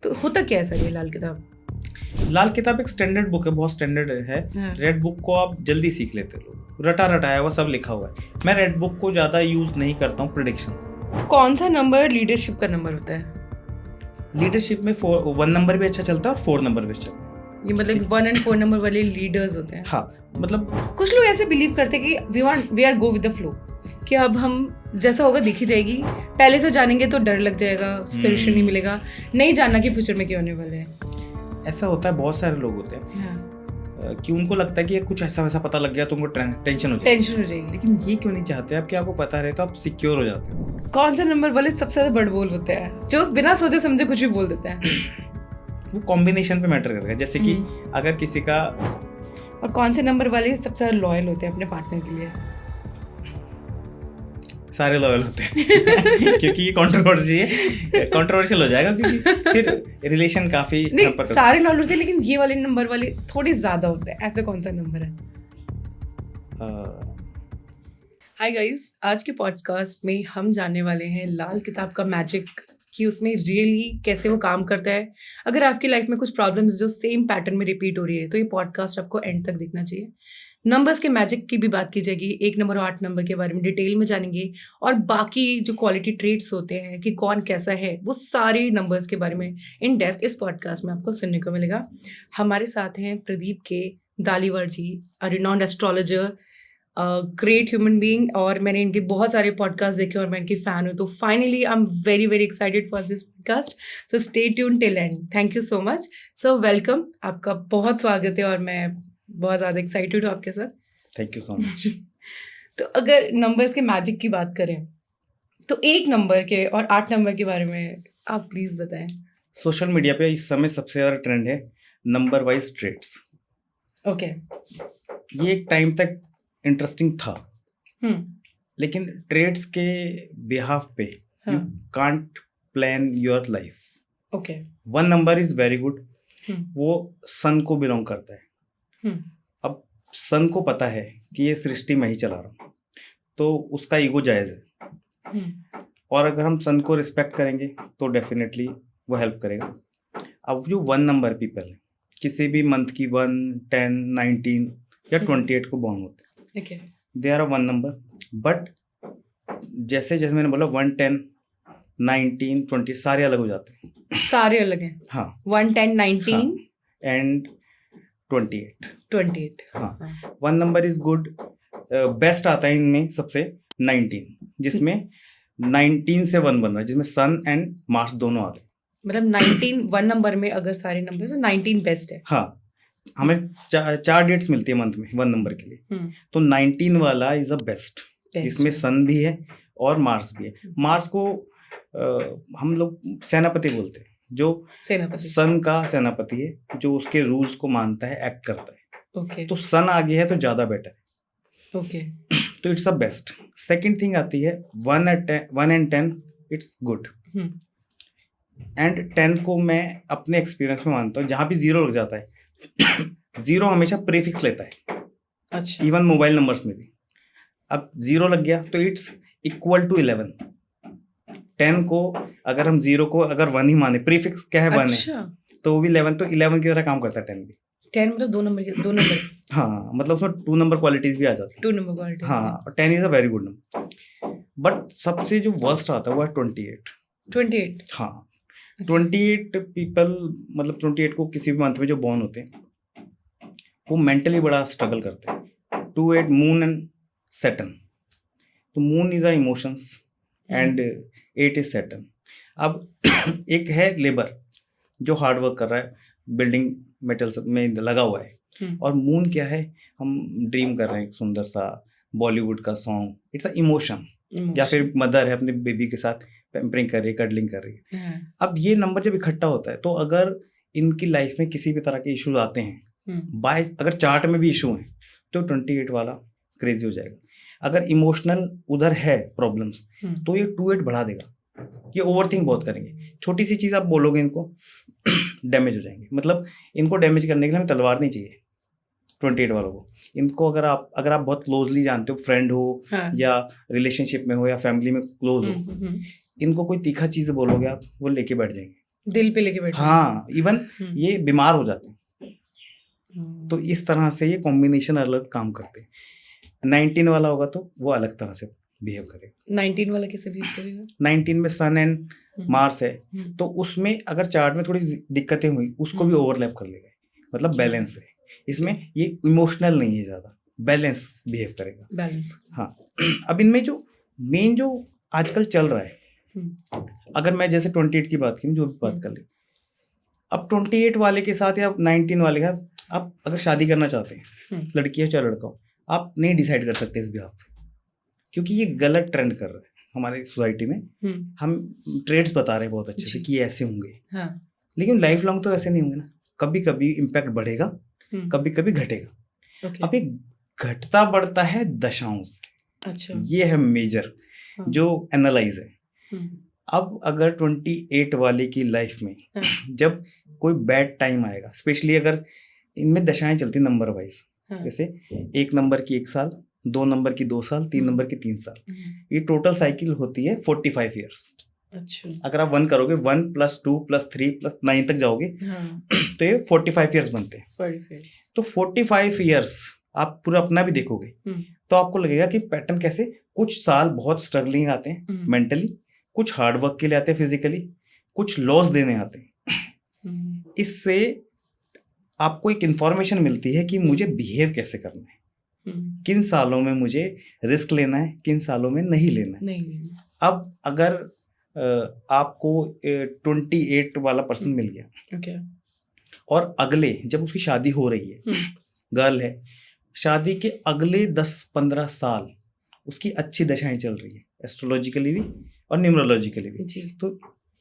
तो होता क्या है सर ये लाल किताब? लाल किताब एक स्टैंडर्ड बुक है, बहुत स्टैंडर्ड है। रेड बुक को आप जल्दी सीख लेते लोग, रटा रटाया हुआ सब लिखा हुआ है। मैं रेड बुक को ज़्यादा यूज़ नहीं करता हूँ प्रेडिक्शंस। कौन सा नंबर लीडरशिप का नंबर होता है? लीडरशिप में 1 नंबर भी अच्छा चलता है और 4 नंबर भी अच्छा चलता है। ये मतलब 1 और 4 नंबर वाले लीडर्स होते हैं। हाँ, मतलब कुछ लोग ऐसे बिलीव करते हैं कि we are go with the flow, कि अब हम जैसा होगा देखी जाएगी, पहले से जानेंगे तो डर लग जाएगा, सोल्यूशन नहीं मिलेगा, नहीं जानना कि फ्यूचर में क्या होने वाला है। ऐसा होता है, बहुत सारे लोग होते हैं। हाँ। कि उनको लगता है कि कुछ ऐसा वैसा पता लग गया तो उनको टेंशन हो जाएगी। लेकिन ये क्यों नहीं चाहते आप कि आपको पता रहे, तो आप सिक्योर हो जाते हो। कौन सा नंबर वाले सबसे ज्यादा बड़ बोल होते हैं, जो बिना सोचे समझे कुछ भी बोल देते हैं? वो कॉम्बिनेशन पे मैटर करेगा। जैसे कि अगर किसी का, और कौन से नंबर वाले सबसे ज्यादा लॉयल होते हैं अपने पार्टनर के लिए? सारे लॉयल होते हैं क्योंकि ये कंट्रोवर्शियल हो जाएगा, क्योंकि फिर रिलेशन काफी नहीं, सारे लॉयल होते हैं लेकिन ये वाले नंबर वाले थोड़े ज्यादा होते हैं। ऐसा कौन सा नंबर है? हाय गाइस, आज के पॉडकास्ट में हम जानने वाले हैं लाल किताब का मैजिक, कि उसमें रियली कैसे वो काम करता है। अगर आपकी लाइफ में कुछ प्रॉब्लम्स जो सेम पैटर्न में रिपीट हो रही है तो ये पॉडकास्ट आपको एंड तक देखना चाहिए। नंबर्स के मैजिक की भी बात की जाएगी, 1 नंबर और 8 नंबर के बारे में डिटेल में जानेंगे, और बाकी जो क्वालिटी ट्रेट्स होते हैं कि कौन कैसा है, वो सारे नंबर्स के बारे में इन डेप्थ इस पॉडकास्ट में आपको सुनने को मिलेगा। हमारे साथ हैं Pradeep K Daliwar ji, a renowned astrologer, great human being, और मैंने इनके बहुत सारे पॉडकास्ट देखे और मैं इनकी फ़ैन हूँ। तो finally I am very very excited for this podcast, so stay tune till and. Thank you so much sir, welcome, आपका बहुत स्वागत है और मैं बहुत ज़्यादा एक्साइटेड हूँ आपके साथ। Thank you so much. तो अगर नंबर्स के मैजिक की बात करें तो 1 नंबर के और 8 नंबर के बारे में आप प्लीज़ बताएं। सोशल मीडिया पे इस समय सबसे ज़्यादा ट्रेंड है नंबर वाइज ट्रेड्स। ओके। ये एक टाइम तक इंटरेस्टिंग था, लेकिन ट्रेड्स के बिहाफ पे you can't plan your life. Okay. 1 number is very good. वो सन को बिलोंग करता है। अब सन को पता है कि ये सृष्टि मैं ही चला रहा हूँ, तो उसका ईगो जायज़ है। और अगर हम सन को रिस्पेक्ट करेंगे तो डेफिनेटली वो हेल्प करेगा। अब जो 1 नंबर पीपल है, किसी भी मंथ की 1, 10, 19 या 28 को बॉर्न होते हैं, दे आर 1 नंबर। बट जैसे जैसे मैंने बोला 1, 10, 19, 20 सारे अलग हो जाते हैं। सारे अलग हैं। हाँ, 1, 10, 19 एंड 28। हाँ, 1 नंबर इज गुड। बेस्ट आता है इनमें सबसे 19, जिसमें 19 से 1 बन रहा है, जिसमें सन एंड मार्स दोनों आ गए। मतलब 19 1 नंबर में अगर सारे नंबर तो 19 बेस्ट है। हाँ, हमें 4 डेट्स मिलती है मंथ में 1 नंबर के लिए, तो 19 वाला इज अ बेस्ट, जिसमें सन भी है और मार्स भी है। मार्स को हम लोग सेनापति बोलते हैं, जो सन का सेनापति है, जो उसके रूल्स को मानता है, एक्ट करता है। तो सन आगे है तो ज्यादा बेटर है। तो it's a best. Second thing आती है 1 एंड 10, इट्स गुड। एंड 10 को मैं अपने एक्सपीरियंस में मानता हूँ, जहाँ भी 0 लग जाता है 0 हमेशा प्रीफिक्स लेता है। अच्छा। इवन मोबाइल नंबर्स में भी अब 0 लग गया तो इट्स इक्वल टू 11। 10 को अगर हम 0 को अगर 1 ही माने, प्रीफिक्स क्या है 1 अच्छा। है, तो वो भी 11, तो 11 की तरह काम करता है 10 भी। 10 मतलब 2 नंबर हाँ, मतलब उसमें 2 नंबर क्वालिटीज भी आ जाती है। 2 नंबर क्वालिटीज। हाँ, और 10 is a very good number. But सबसे जो वर्स्ट आता है वो है 28। हाँ, 28 पीपल, मतलब 28 को किसी भी मंथ में जो बॉर्न होते हैं वो मेंटली बड़ा स्ट्रगल करते हैं। 28 मून एंड सैटर्न, तो moon is a emotions and 8 is Saturn. अब एक है लेबर जो हार्ड वर्क कर रहा है, बिल्डिंग मेटल्स में लगा हुआ है, और मून क्या है, हम ड्रीम कर रहे हैं एक सुंदर सा बॉलीवुड का सॉन्ग, इट्स अ इमोशन। या फिर मदर है अपने बेबी के साथ पैम्परिंग कर रही है, कडलिंग कर रही है। अब ये नंबर जब इकट्ठा होता है तो अगर इनकी लाइफ में किसी भी तरह के इश्यूज आते हैं, बाय अगर चार्ट में भी इशू है, तो 28 वाला क्रेजी हो जाएगा। अगर इमोशनल उधर है प्रॉब्लम्स, तो ये 28 बढ़ा देगा। ये ओवरथिंक बहुत करेंगे, छोटी सी चीज आप बोलोगे इनको डैमेज हो जाएंगे। मतलब इनको डैमेज करने के लिए हमें तलवार नहीं चाहिए 28 वालों को। इनको अगर आप बहुत क्लोजली जानते हो, फ्रेंड हो या रिलेशनशिप में हो या फैमिली में क्लोज हो, इनको कोई तीखा चीज बोलोगे आप, वो लेके बैठ जाएंगे। दिल पे लेके बैठे हाँ इवन ये बीमार हो जाते हैं। हम्म, तो इस तरह से ये कॉम्बिनेशन अलग काम करते हैं। 19 वाला होगा तो वो अलग तरह से बिहेव करेगा। 19 वाला कैसे बिहेव करेगा? 19 में सन एंड हम्म, मार्स है, हम्म, तो उसमें अगर चार्ट में थोड़ी दिक्कतें हुई उसको भी ओवरलैप कर लेगा, मतलब अच्छा, बैलेंस है इसमें। ये इमोशनल नहीं है, ज्यादा बैलेंस बिहेव करेगा। बैलेंस। हाँ अब इनमें जो मेन जो आजकल चल रहा है, हम्म, अगर मैं जैसे 28 की बात की, जो भी बात कर ली, अब 28 वाले के साथ या 19 वाले के साथ आप अगर शादी करना चाहते हैं, लड़की हो चाहे लड़का हो, आप नहीं डिसाइड कर सकते इस बिहाफ पे, क्योंकि ये गलत ट्रेंड कर रहा है हमारी सोसाइटी में। हम ट्रेड्स बता रहे हैं बहुत अच्छे से कि ये ऐसे होंगे, हाँ, लेकिन लाइफ लॉन्ग तो ऐसे नहीं होंगे ना। कभी कभी इम्पैक्ट बढ़ेगा, कभी कभी घटेगा। ओके, अब ये घटता बढ़ता है दशाओं से, अच्छा, ये है मेजर हाँ, जो एनालाइज है। हम्म, अब अगर 28 वाले की लाइफ में हाँ, जब कोई बैड टाइम आएगा, स्पेशली अगर इनमें दशाएं चलती नंबर वाइज, हाँ, जैसे 1 नंबर की 1 साल, 2 नंबर की 2 साल, 3 नंबर की 3 साल, हम्म, ये टोटल साइकिल होती है 45 ईयर्स। अच्छा, अगर आप 1 करोगे, 1 + 2 + 3 + 9 तक जाओगे, हाँ, तो ये 45 ईयर्स बनते हैं। 45, तो 45 ईयर्स आप पूरा अपना भी देखोगे तो आपको लगेगा कि पैटर्न कैसे, कुछ साल बहुत स्ट्रगलिंग आते हैं मेंटली, कुछ हार्ड वर्क के लिए आते हैं फिजिकली, कुछ लॉस देने आते हैं। इससे आपको एक इंफॉर्मेशन मिलती है कि मुझे बिहेव कैसे करना है, किन सालों में मुझे रिस्क लेना है, किन सालों में नहीं लेना है। नहीं, अब अगर आपको 28 वाला पर्सन मिल गया, ओके, और अगले जब उसकी शादी हो रही है, गर्ल है, शादी के अगले 10-15 साल उसकी अच्छी दशाएं चल रही है, एस्ट्रोलॉजिकली भी और न्यूमरोलॉजिकली भी, जी, तो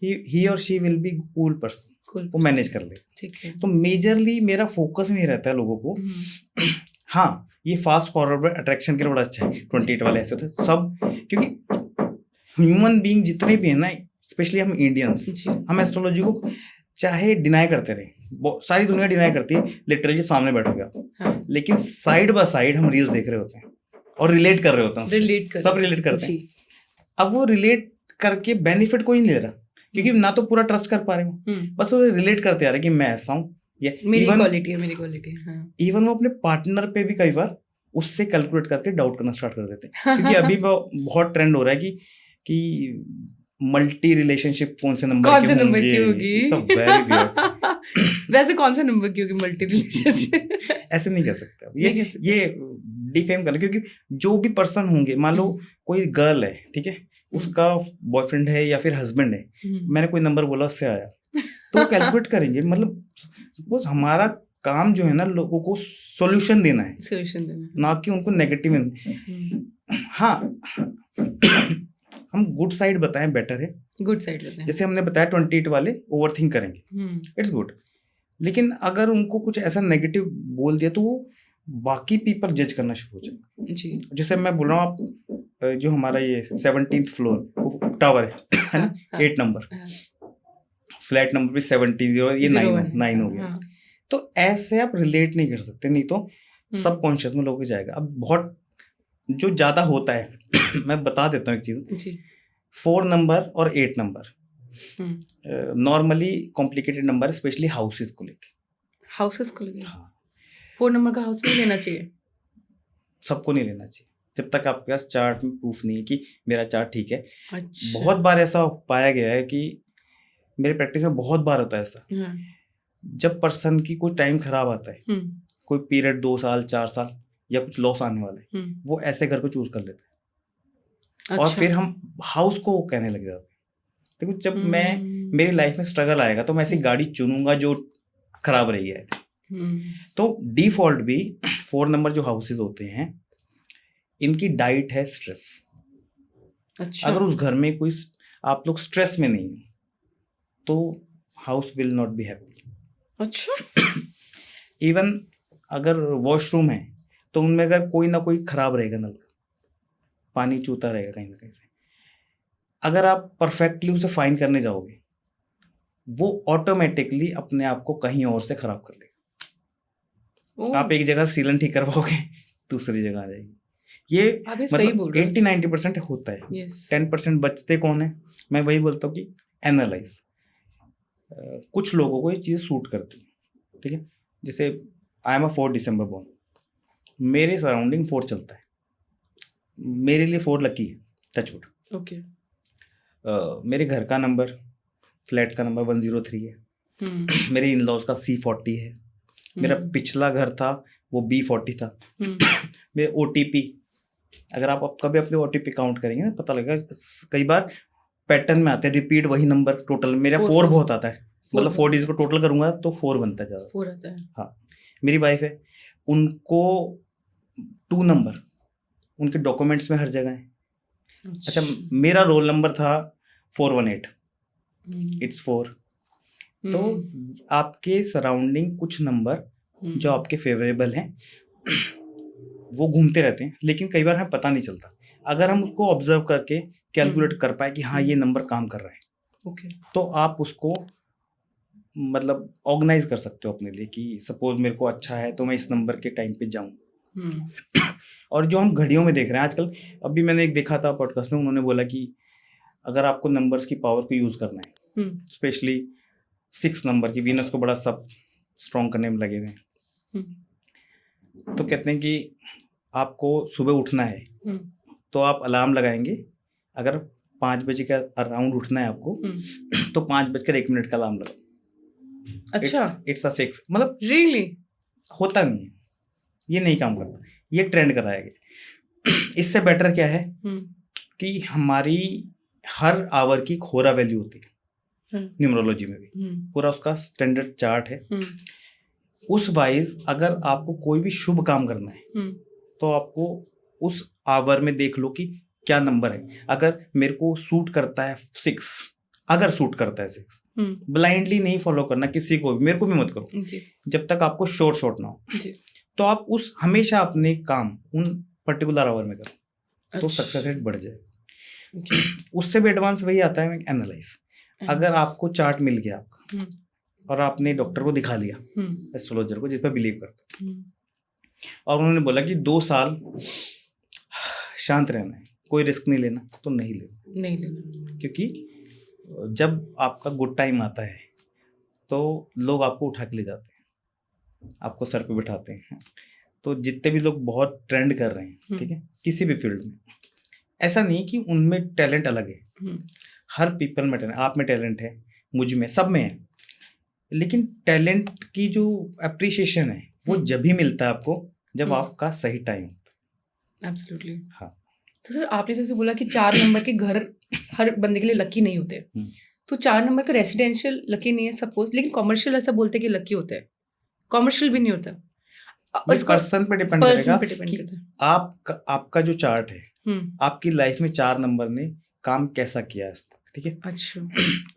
ही और she will be cool person, वो मैनेज कर ले। ठीक है, तो मेजरली मेरा फोकस में रहता है लोगों को। हाँ ये फास्ट फॉरवर्ड अट्रैक्शन के लिए बड़ा अच्छा है। 28 वाले ऐसे होते हैं सब, क्योंकि ह्यूमन बीइंग जितने भी है ना, स्पेशली हम इंडियंस, जी, हम एस्ट्रोलॉजी को चाहे डिनाई करते रहे, सारी दुनिया डिनाई करती है, लिटरली सामने बैठोगे आप, हाँ, लेकिन साइड बाय साइड हम रील्स देख रहे होते हैं और रिलेट कर रहे होते हैं उससे। रिलेट कर सब रिलेट करते हैं। अब वो रिलेट करके बेनिफिट कोई नहीं ले रहा, क्योंकि ना तो पूरा ट्रस्ट कर पा रहे हो, बस वो रिलेट करते आ रहे कि मैं ऐसा हूँ, मेरी क्वालिटी है, मेरी क्वालिटी है, हाँ। इवन वो अपने पार्टनर पे भी कई बार उससे कैलकुलेट करके डाउट करना स्टार्ट कर देते हैं, क्योंकि अभी बहुत ट्रेंड हो रहा है कि मल्टी रिलेशनशिप कौन से नंबर कौन से नंबर की होगी? सब वेरी वियर्ड। वैसे कौन से नंबर की होगी मल्टी रिलेशनशिप? ऐसे नहीं कह सकते आप, ये डिफेम करना, क्योंकि जो भी पर्सन होंगे, मान लो कोई गर्ल है, ठीक है, उसका बॉयफ्रेंड है या फिर हस्बैंड है, मैंने कोई नंबर बोला उससे आया, तो वो कैलकुलेट करेंगे। मतलब सपोज हमारा काम जो है ना, लोगों को सॉल्यूशन देना है, ना कि उनको नेगेटिव। हाँ हम गुड साइड बताएं बेटर है, गुड साइड बताएं। जैसे हमने बताया 28 वाले ओवरथिंक करेंगे, इट्स गुड, लेकिन अगर उनको कुछ ऐसा नेगेटिव बोल दिया तो वो बाकी पीपल जज करना शुरू हो जाए। जी, जैसे मैं बोल रहा हूँ, आप जो हमारा ये 17th फ्लोर टावर है ना, 8 नंबर, फ्लैट नंबर भी 17 और ये 9 हो गया, तो ऐसे आप रिलेट नहीं कर सकते, नहीं तो सबकॉन्शियस में लोगों को जाएगा। अब बहुत जो ज्यादा होता है मैं बता देता हूँ एक चीज, 4 नंबर और 8 number normally complicated number, specially houses को लेके। हाउसेस को लेके? हाँ। 4 नंबर का हाउस नहीं लेना चाहिए, सबको नहीं लेना चाहिए जब तक आपके पास चार्ट में प्रूफ नहीं है कि मेरा चार्ट ठीक है। अच्छा। बहुत बार ऐसा पाया गया है कि मेरे प्रैक्टिस में बहुत बार होता है ऐसा, जब पर्सन की कोई टाइम खराब आता है, कोई पीरियड 2 साल 4 साल या कुछ लॉस आने वाला है, वो ऐसे घर को चूज कर लेते हैं। अच्छा। और फिर हम हाउस को कहने लग जाते हैं। देखो जब मेरी लाइफ में स्ट्रगल आएगा तो मैं ऐसी गाड़ी चुनूंगा जो खराब रही है। तो डिफॉल्ट भी 4 नंबर जो हाउसेस होते हैं, इनकी डाइट है स्ट्रेस। अच्छा। अगर उस घर में कोई आप लोग स्ट्रेस में नहीं तो house will not be happy. अच्छा। इवन अगर वॉशरूम है तो उनमें अगर कोई ना कोई खराब रहेगा, नल पानी चूता रहेगा कहीं ना कहीं से, अगर आप परफेक्टली उसे फाइन करने जाओगे वो ऑटोमेटिकली अपने आप को कहीं और से खराब कर लेगा। आप एक जगह सीलन ठीक करवाओगे दूसरी जगह आ जाएगी। ये मतलब 80-90% होता है। 10% बचते कौन है? मैं वही बोलता हूँ कि एनालाइज, कुछ लोगों को ये चीज़ सूट करती है, ठीक है। जैसे I am a 4 December born, मेरे सराउंडिंग 4 चलता है, मेरे लिए 4 लकी है, टचवुड। ओके। मेरे घर का नंबर, फ्लैट का नंबर 103 है। मेरे इन लॉज का C40 है। मेरा पिछला घर था वो B40 था। मेरे OTP, अगर आप कभी अपने OTP काउंट करेंगे ना, पता लगेगा कई बार पैटर्न में आते हैं रिपीट वही नंबर टोटल। मेरा 4 बहुत आता है, मतलब 4 डिजिट को टोटल करूंगा तो 4 बनता है ज़्यादा। 4 आता है। हाँ, मेरी वाइफ है, उनको 2 नंबर उनके डॉक्यूमेंट्स में हर जगह है। अच्छा, मेरा रोल नंबर था 418, इट्स 4। तो आपके सराउंडिंग कुछ नंबर जो आपके फेवरेबल हैं वो घूमते रहते हैं, लेकिन कई बार हमें पता नहीं चलता। अगर हम उसको ऑब्जर्व करके कैलकुलेट कर पाए कि हाँ ये नंबर काम कर रहा है, ओके, तो आप उसको मतलब ऑर्गेनाइज कर सकते हो अपने लिए कि सपोज मेरे को अच्छा है तो मैं इस नंबर के टाइम पे जाऊं। और जो हम घड़ियों में देख रहे हैं आजकल, अभी मैंने एक देखा था पॉडकास्ट में, उन्होंने बोला कि अगर आपको नंबर्स की पावर को यूज करना है, स्पेशली 6 नंबर की, वीनस को बड़ा सब स्ट्रॉन्ग करने में लगे हुए हैं, तो कहते हैं कि आपको सुबह उठना है तो आप अलार्म लगाएंगे। अगर 5 बजे का अराउंड उठना है आपको तो 5:01 का अलार्म लगाओ। अच्छा, इट्स अ 6, मतलब रियली होता नहीं है, ये नहीं काम करता, ये ट्रेंड कराया गया। इससे बेटर क्या है कि हमारी हर आवर की खोरा वैल्यू होती है, न्यूमरोलॉजी में भी पूरा उसका स्टैंडर्ड चार्ट है। उस वाइज अगर आपको कोई भी शुभ काम करना है तो आपको उस आवर में देख लो कि क्या नंबर है। अगर मेरे को सूट करता है 6, अगर सूट करता है 6, ब्लाइंडली नहीं फॉलो करना किसी को भी, मेरे को भी मत करो जी। जब तक आपको शॉर्ट ना हो जी। तो आप उस हमेशा अपने काम उन पर्टिकुलर आवर में करो, तो सक्सेस रेट बढ़ जाए। उससे भी एडवांस वही आता है एनालाइज। अगर आपको चार्ट मिल गया आपका और आपने डॉक्टर को दिखा लिया, एस्ट्रोलॉजर को जिस पर बिलीव करते, और उन्होंने बोला कि 2 साल शांत रहना है, कोई रिस्क नहीं लेना, तो नहीं लेना। क्योंकि जब आपका गुड टाइम आता है तो लोग आपको उठा के ले जाते हैं, आपको सर पे बिठाते हैं। तो जितने भी लोग बहुत ट्रेंड कर रहे हैं, ठीक है, किसी भी फील्ड में, ऐसा नहीं कि उनमें टैलेंट अलग है, हर पीपल में टैलेंट, आप में टैलेंट है, मुझ में, सब में है, लेकिन टैलेंट की जो अप्रिसिएशन है वो जब भी मिलता है आपको जब आपका सही टाइम होता है। एब्सोल्युटली। हाँ, तो सर आपने जैसे बोला कि 4 नंबर के घर हर बंदे के लिए लकी नहीं होते, तो 4 नंबर का रेसिडेंशियल लकी नहीं है सपोज, लेकिन कॉमर्शियल ऐसा बोलते हैं कि लकी होता है, कॉमर्शियल भी नहीं होता। और पर्सन पे डिपेंड करेगा कि आपका जो चार्ट है, आपकी लाइफ में 4 नंबर ने काम कैसा किया है, ठीक है। अच्छा,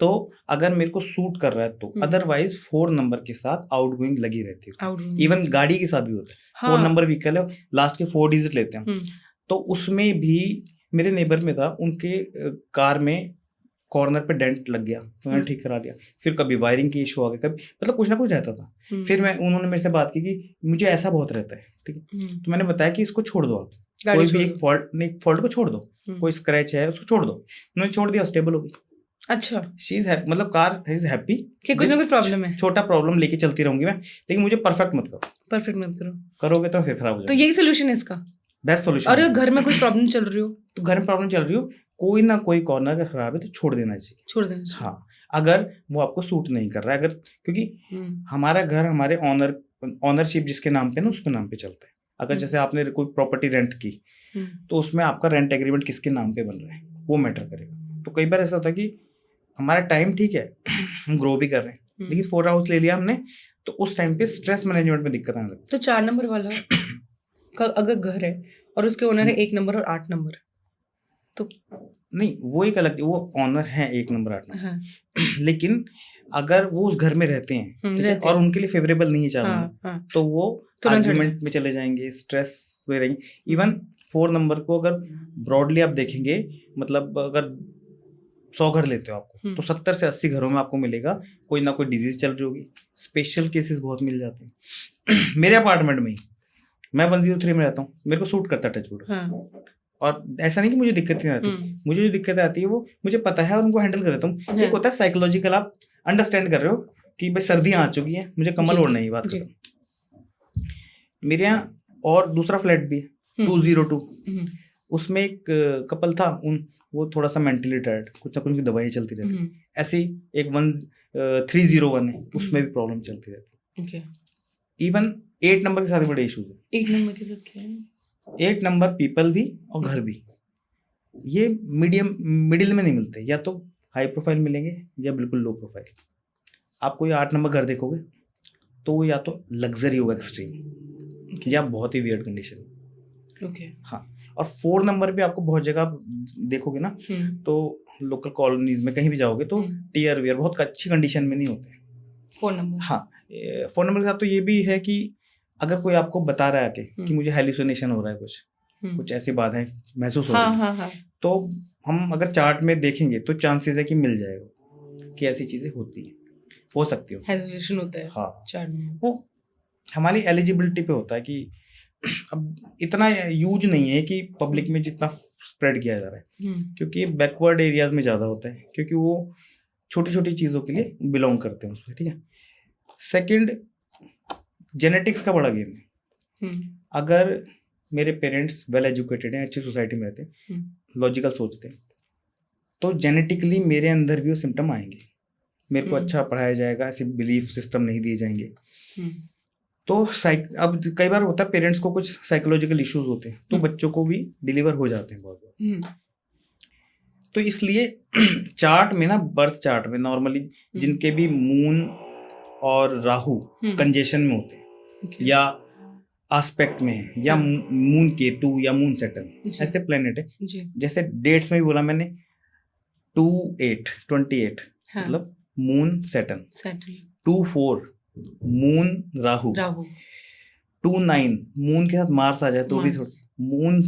तो अगर मेरे को सूट कर रहा है तो, अदरवाइज 4 नंबर के साथ आउटगोइंग लगी रहती है। इवन गाड़ी के साथ भी होता है, 4 नंबर व्हीकल है, लास्ट के 4 डिजिट लेते हैं, तो उसमें भी मेरे नेबर में था, उनके कार में कॉर्नर पे डेंट लग गया, तो मैंने ठीक करा दिया। फिर कभी वायरिंग की इशू आ गया, कभी मतलब कुछ ना कुछ रहता था। फिर उन्होंने मेरे से बात की कि मुझे ऐसा बहुत रहता है, ठीक है, तो मैंने बताया कि इसको छोड़ दो आप, कोई भी एक फॉल्ट को छोड़ दो, कोई स्क्रैच है उसको छोड़ दो। उन्होंने छोड़ दिया, स्टेबल हो गई। अच्छा, शी इज हैप्पी, मतलब कार इज हैप्पी कि कुछ ना कुछ प्रॉब्लम है, छोटा प्रॉब्लम लेके चलती रहूंगी मैं, लेकिन मुझे परफेक्ट मत करो, करोगे तो फिर खराब हो जाएगा। तो यही सोल्यूशन है इसका, बेस्ट सोल्यूशन। और घर में कोई प्रॉब्लम चल रही हो, तो घर में प्रॉब्लम चल रही हो, कोई ना कोई कॉर्नर अगर खराब है तो छोड़ देना चाहिए। हाँ, अगर वो आपको सूट नहीं कर रहा है, अगर क्योंकि हमारा घर हमारे ऑनरशिप जिसके नाम पे ना, उसके नाम पे चलता है। अगर जैसे आपने कोई प्रॉपर्टी रेंट की तो उसमें आपका रेंट एग्रीमेंट किसके नाम पे बन रहा है वो मैटर करेगा। तो कई बार ऐसा होता है कि हमारा टाइम ठीक है, हम ग्रो भी कर रहे हैं, लेकिन 4 हाउस ले लिया हमने, तो उस टाइम पे स्ट्रेस मैनेजमेंट में दिक्कत आने लगती है। तो 4 नंबर वाला का अगर घर है और उसके ओनर है 1 नंबर और 8 नंबर, तो नहीं, वो एक अलग, वो ऑनर है 1 नंबर 8 नंबर, लेकिन अगर वो उस घर में रहते हैं और उनके लिए फेवरेबल नहीं है 4 नंबर, तो वो आर्ग्यूमेंट में चले जाएंगे, स्ट्रेस में रहेंगे। इवन 4 नंबर को अगर ब्रॉडली आप देखेंगे, मतलब अगर 100 घर लेते हो आपको, तो 70 से 80 घरों में आपको मिलेगा कोई ना कोई डिजीज चल रही होगी। स्पेशल केसेस बहुत मिल जाते हैं। मेरे अपार्टमेंट में ही, मैं 103 में रहता हूँ, मेरे को सूट करता है टचवुड। और ऐसा नहीं कि मुझे दिक्कत नहीं आती, मुझे जो दिक्कत आती है वो मुझे पता है और उनको हैंडल कर लेता हूँ। एक होता है साइकोलॉजिकल, आप अंडरस्टैंड कर रहे हो कि भाई सर्दियाँ आ चुकी हैं, मुझे कम्बल जी, ओढ़ना ही, बात जी। खत्म। मेरे यहाँ और दूसरा फ्लैट भी है 202, उसमें एक कपल था, वो थोड़ा सा मेंटली टायर्ड, कुछ ना कुछ उनकी दवाई चलती रहती। ऐसे ही एक 1301 है, उसमें भी प्रॉब्लम चलती रहती। ओके। इवन 8 नंबर के साथ बड़े इश्यूज है। 8 नंबर के साथ क्या है? 8 नंबर पीपल भी और घर भी, ये मिडिल में नहीं मिलते, या तो हाई प्रोफाइल मिलेंगे या बिल्कुल लो प्रोफाइल। आप कोई 8 नंबर घर देखोगे तो वो या तो लग्जरी होगा एक्सट्रीम, या बहुत ही वियर्ड कंडीशन। ओके। हाँ, और 4 नंबर भी आपको बहुत जगह देखोगे ना, तो लोकल कॉलोनीज में कहीं भी जाओगे तो टीयर वियर बहुत अच्छी कंडीशन में नहीं होते 4 नंबर। हाँ, 4 नंबर के साथ तो ये भी है कि अगर कोई आपको बता रहा है कि मुझे हेलुसिनेशन हो रहा है, कुछ ऐसी बाधाएं महसूस हो रही है, तो हम अगर चार्ट में देखेंगे तो चांसेस है कि मिल जाएगा कि ऐसी चीजें होती हैं, हो सकती है, हेलुसिनेशन होता है। हाँ, चार्ट में वो हमारी एलिजिबिलिटी पे होता है कि अब इतना यूज नहीं है कि पब्लिक में जितना स्प्रेड किया जा रहा है, क्योंकि बैकवर्ड एरियाज में ज़्यादा होता है, क्योंकि वो छोटी छोटी चीज़ों के लिए बिलोंग करते हैं उसमें। ठीक है, सेकंड, जेनेटिक्स का बड़ा गेम है। अगर मेरे पेरेंट्स वेल एजुकेटेड हैं, अच्छी सोसाइटी में रहते हैं, लॉजिकल सोचते हैं, तो जेनेटिकली मेरे अंदर भी वो सिम्टम आएंगे, मेरे को अच्छा पढ़ाया जाएगा, ऐसे बिलीफ सिस्टम नहीं दिए जाएंगे। तो अब कई बार होता है पेरेंट्स को कुछ साइकोलॉजिकल इश्यूज होते हैं, तो बच्चों को भी डिलीवर हो जाते हैं बहुत बार। तो इसलिए चार्ट में ना, बर्थ चार्ट में नॉर्मली जिनके भी मून और राहु कंजेशन में होते हैं, या आस्पेक्ट में है, या मून केतु या मून सैटर्न, ऐसे प्लेनेट है, जैसे डेट्स में भी बोला मैंने 28 मतलब moon Saturn, 24 moon Rahu, 29 moon के साथ मार्स आ जाए तो भी थोड़ा, मून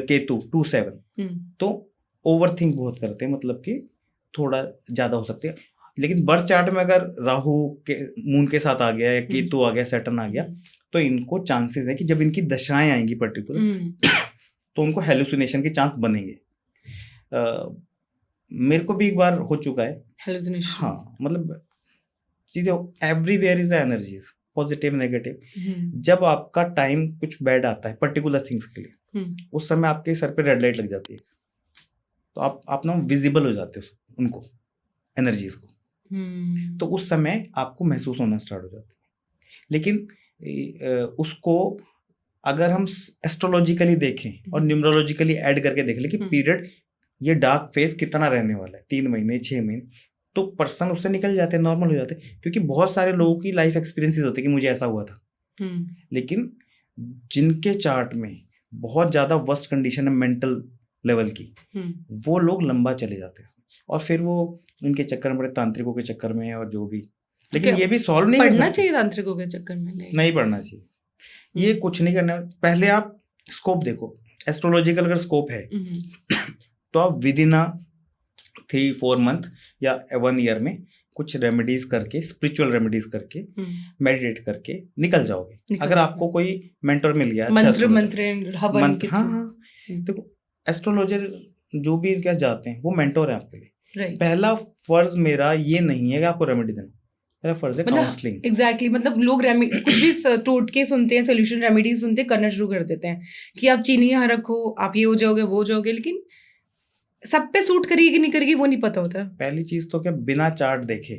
केतु 27, तो ओवरथिंक बहुत करते हैं, मतलब कि थोड़ा ज्यादा हो सकते हैं। लेकिन बर्थ चार्ट में अगर राहु के मून के साथ आ गया, या केतु आ गया, सैटर्न आ गया, तो इनको चांसेस है कि जब इनकी दशाएं आएंगी पर्टिकुलर, तो उनको हेलुसिनेशन के चांस बनेंगे। मेरे को भी एक बार हो चुका है हेलुसिनेशन। हाँ, मतलब चीजें everywhere is energies, positive negative. जब आपका टाइम कुछ बैड आता है पर्टिकुलर थिंग्स के लिए, उस समय आपके सर पे रेड लाइट लग जाती है, तो आप ना विजिबल हो जाते हो उनको, एनर्जीज को, तो उस समय आपको महसूस होना स्टार्ट हो जाता है। लेकिन उसको अगर हम एस्ट्रोलॉजिकली देखें और न्यूमरोलॉजिकली ऐड करके देख लें कि पीरियड, ये डार्क फेज कितना रहने वाला है, 3 महीने 6 महीने, तो पर्सन उससे निकल जाते हैं, नॉर्मल हो जाते हैं। क्योंकि बहुत सारे लोगों की लाइफ एक्सपीरियंसेस होते हैं कि मुझे ऐसा हुआ था, लेकिन जिनके चार्ट में बहुत ज्यादा वर्स्ट कंडीशन है मेंटल लेवल की, वो लोग लंबा चले जाते हैं, और फिर वो उनके चक्कर में पड़े, तांत्रिकों के चक्कर में, और जो भी। लेकिन ये भी सॉल्व नहीं पढ़ना चाहिए तांत्रिकों के चक्कर में? नहीं पढ़ना चाहिए, ये कुछ नहीं करना। पहले आप स्कोप देखो, एस्ट्रोलॉजिकल अगर स्कोप है तो आप विद इन 3-4 मंथ या 1 ईयर में कुछ रेमेडीज करके, स्पिरिचुअल रेमेडीज करके, मेडिटेट करके निकल जाओगे। अगर आपको कोई मेंटर मिल गया, अच्छा हाँ, देखो एस्ट्रोलॉजर जो भी क्या जाते हैं वो मेंटोर है आपके लिए। पहला फर्ज मेरा ये नहीं है कि आपको रेमेडी देना, मेरा फर्ज है काउंसलिंग। एग्जैक्टली, मतलब लोग कुछ भी टोटके सुनते हैं, सोल्यूशन रेमेडीज सुनते हैं, करना शुरू कर देते हैं कि आप चीनी यहाँ रखो, आप ये हो जाओगे, वो हो जाओगे, लेकिन सब पे सूट करेगी कि नहीं करेगी वो नहीं पता होता। पहली चीज तो क्या, बिना चार्ट देखे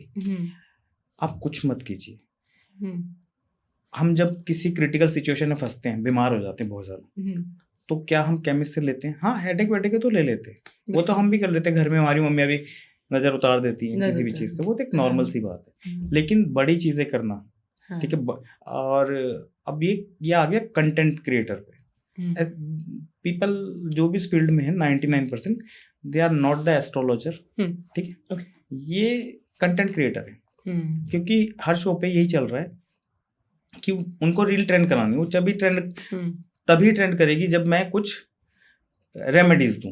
आप कुछ मत कीजिए। हम जब किसी क्रिटिकल सिचुएशन में फंसते हैं, बीमार हो जाते हैं बहुत ज्यादा, तो क्या हम केमिस्ट से लेते हैं? हाँ, हेडेक वेडेक तो ले लेते हैं, वो तो हम भी कर लेते हैं घर में, हमारी मम्मियाँ भी नजर उतार देती हैं किसी भी चीज से, वो तो एक नॉर्मल सी बात है। लेकिन बड़ी चीजें करना, ठीक है। और अब ये आ गया कंटेंट क्रिएटर पे। पीपल जो भी इस फील्ड में है, 99% they are not the astrologer, ठीक है, ये कंटेंट क्रिएटर है। क्योंकि हर शो पे यही चल रहा है कि उनको रील ट्रेंड करानी, वो तभी ट्रेंड करेगी जब मैं कुछ रेमेडीज दूं।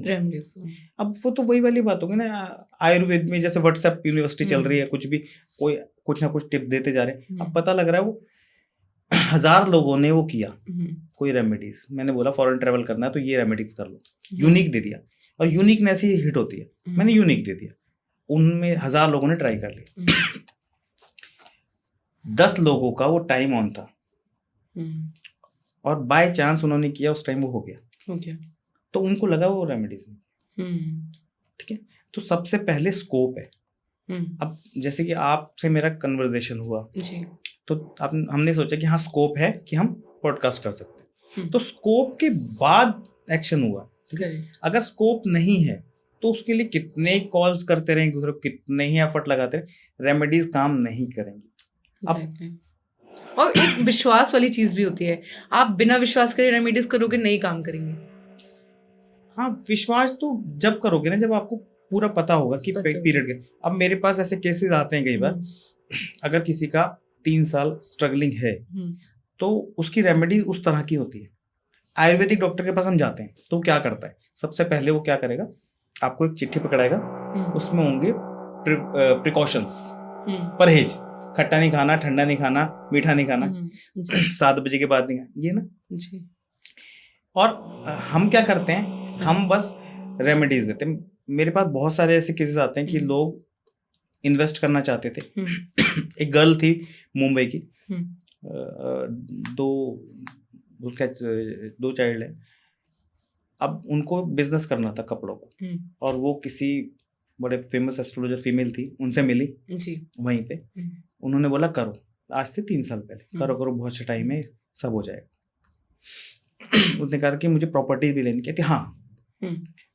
अब वो तो वही वाली बात होगी ना, आयुर्वेद में जैसे व्हाट्सएप यूनिवर्सिटी चल रही है, कुछ भी कोई कुछ ना कुछ टिप देते जा रहे हैं। अब पता लग रहा है वो 1000 लोगों ने वो किया कोई रेमेडीज, मैंने बोला फॉरेन ट्रेवल करना है तो ये रेमेडीज कर लो, यूनिक दे दिया, और यूनिकनेस ही हिट होती है, मैंने यूनिक दे दिया, उनमें 1000 लोगों ने ट्राई कर लिया। 10 लोगों का वो टाइम ऑन था हम्म, और बाय चांस उन्होंने किया, उस टाइम वो हो गया, ओके, तो उनको लगा वो रेमेडीज नहीं। हम्म, ठीक है, तो सबसे पहले स्कोप है। अब जैसे कि आपसे मेरा कन्वर्सेशन हुआ, जी, तो हमने सोचा कि हाँ स्कोप है कि हम पॉडकास्ट कर सकते हैं, तो हम्म, स्कोप के बाद एक्शन हुआ। ठीक है, करेक्ट, अगर स्कोप नहीं है तो उसके लिए कितने कॉल्स करते रहें एक दूसरे को, कितने ही एफर्ट लगाते रहे, रेमेडीज काम नहीं करेंगी। अब एग्जैक्टली। और एक विश्वास वाली चीज भी होती है, आप बिना विश्वास करे रेमेडीज करोगे नहीं काम करेंगे। हाँ, विश्वास तो जब करोगे ना जब आपको पूरा पता होगा कि पता पीरियड के। अब मेरे पास ऐसे केसेस आते हैं कई बार, अगर किसी का 3 साल स्ट्रगलिंग है तो उसकी रेमेडी उस तरह की होती है। आयुर्वेदिक डॉक्टर के पास हम जाते हैं तो क्या करता है, सबसे पहले वो क्या करेगा, आपको एक चिट्ठी पकड़ाएगा, उसमें होंगे प्रिकॉशंस, परहेज, खट्टा नहीं खाना, ठंडा नहीं खाना, मीठा नहीं खाना, 7 बजे के बाद नहीं खाना, ये ना जी, और हम क्या करते हैं, हम बस रेमेडीज देते हैं। मेरे पास बहुत सारे ऐसे केसेस आते हैं कि लोग इन्वेस्ट करना चाहते थे। एक गर्ल थी मुंबई की, दो उसका 2 चाइल्ड है। अब उनको बिजनेस करना था कपड़ों का, और वो किसी बड़े फेमस एस्ट्रोलॉजर फीमेल थी, उनसे मिली जी, वहीं पे। उन्होंने बोला करो, आज से 3 साल पहले करो करो, बहुत अच्छा टाइम है, सब हो जाएगा। उसने कहा कि मुझे प्रॉपर्टी भी लेनी थी। हाँ,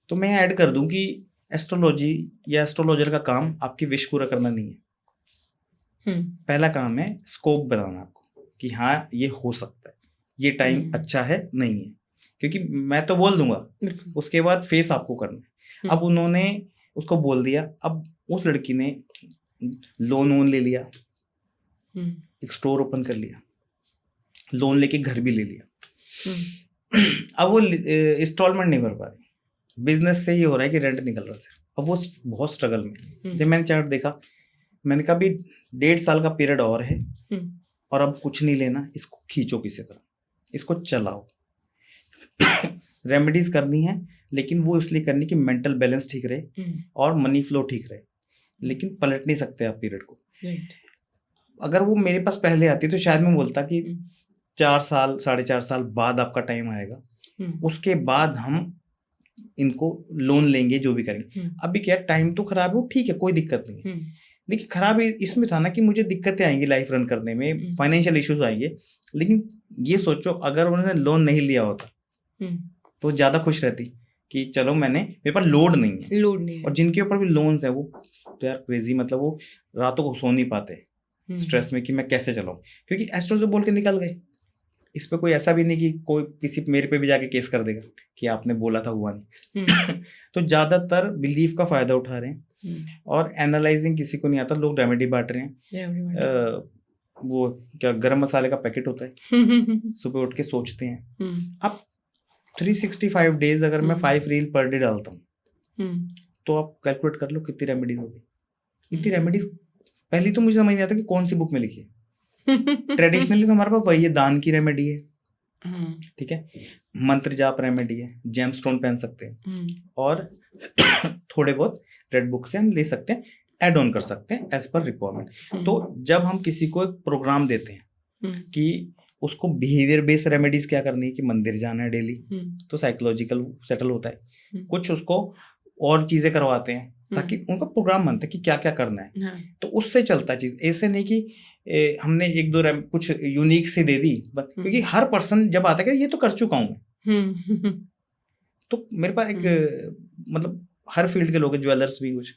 तो मैं ऐड कर दूं कि एस्ट्रोलॉजी या एस्ट्रोलॉजर का काम आपकी विश पूरा करना नहीं है। पहला काम है स्कोप बनाना आपको कि हाँ ये हो सकता है, ये टाइम अच्छा है नहीं है, क्योंकि मैं तो बोल दूंगा, उसके बाद फेस आपको करना है। अब उन्होंने उसको बोल दिया, अब उस लड़की ने लोन ले लिया, एक स्टोर ओपन कर लिया, लोन लेके घर भी ले लिया। अब वो इंस्टॉलमेंट नहीं भर पा रही, बिजनेस से ये हो रहा है कि रेंट निकल रहा है सिर्फ। अब वो बहुत स्ट्रगल में। जब मैंने चार्ट देखा, मैंने कहा भी 1.5 साल का पीरियड और है, और अब कुछ नहीं लेना, इसको खींचो किसी तरह, इसको चलाओ। रेमेडीज करनी है, लेकिन वो इसलिए करनी कि मेंटल बैलेंस ठीक रहे और मनी फ्लो ठीक रहे, लेकिन पलट नहीं सकते आप पीरियड को। अगर वो मेरे पास पहले आती तो शायद मैं बोलता कि 4 साल 4.5 साल बाद आपका टाइम आएगा, उसके बाद हम इनको लोन लेंगे, जो भी करेंगे। अभी क्या टाइम तो खराब है, ठीक है, कोई दिक्कत नहीं है, लेकिन खराब इसमें था ना कि मुझे दिक्कतें आएंगी लाइफ रन करने में, फाइनेंशियल इश्यूज आएंगे। लेकिन ये सोचो, अगर उन्होंने लोन नहीं लिया होता तो ज्यादा खुश रहती कि चलो मेरे पास लोड नहीं है। और जिनके ऊपर भी लोन्स है वो तो यार क्रेजी, मतलब वो रातों को सो नहीं पाते स्ट्रेस में कि मैं कैसे चलाऊं, क्योंकि एस्ट्रो से बोल के निकल गए। इस पे कोई ऐसा भी नहीं कि कोई किसी मेरे पे भी जाके केस कर देगा कि आपने बोला था हुआ नहीं। तो ज्यादातर बिलीफ का फायदा उठा रहे हैं, और एनालाइजिंग किसी को नहीं आता, लोग रेमेडी बांट रहे हैं। वो क्या गरम मसाले का पैकेट होता है, सुबह उठ के सोचते हैं। अब 365 डेज अगर मैं 5 रील पर डे डालता हूँ, तो आप कैलकुलेट कर लो कितनी रेमेडीज होगी। इतनी रेमेडीज पहली तो मुझे समझ नहीं आता कि कौन सी बुक में लिखी है। ट्रेडिशनली तो हमारे पास वही है, दान की रेमेडी है, ठीक है, मंत्र जाप रेमेडी है, जेम स्टोन पहन सकते हैं, और थोड़े बहुत रेड बुक से हम ले सकते हैं, ऐड ऑन कर सकते हैं एज पर रिक्वायरमेंट। तो जब हम किसी को एक प्रोग्राम देते हैं कि उसको बिहेवियर बेस्ड रेमेडीज क्या करनी है, कि मंदिर जाना है डेली, तो साइकोलॉजिकल सेटल होता है। कुछ उसको और चीजें करवाते हैं ताकि उनका प्रोग्राम बनता है कि क्या क्या करना है, तो उससे चलता है चीज। ऐसे नहीं कि हमने 1-2 कुछ यूनिक से दे दी, क्योंकि हर पर्सन जब आता है कि ये तो कर चुका हूं मैं। तो मेरे पास एक मतलब हर फील्ड के लोग हैं, ज्वेलर्स भी कुछ,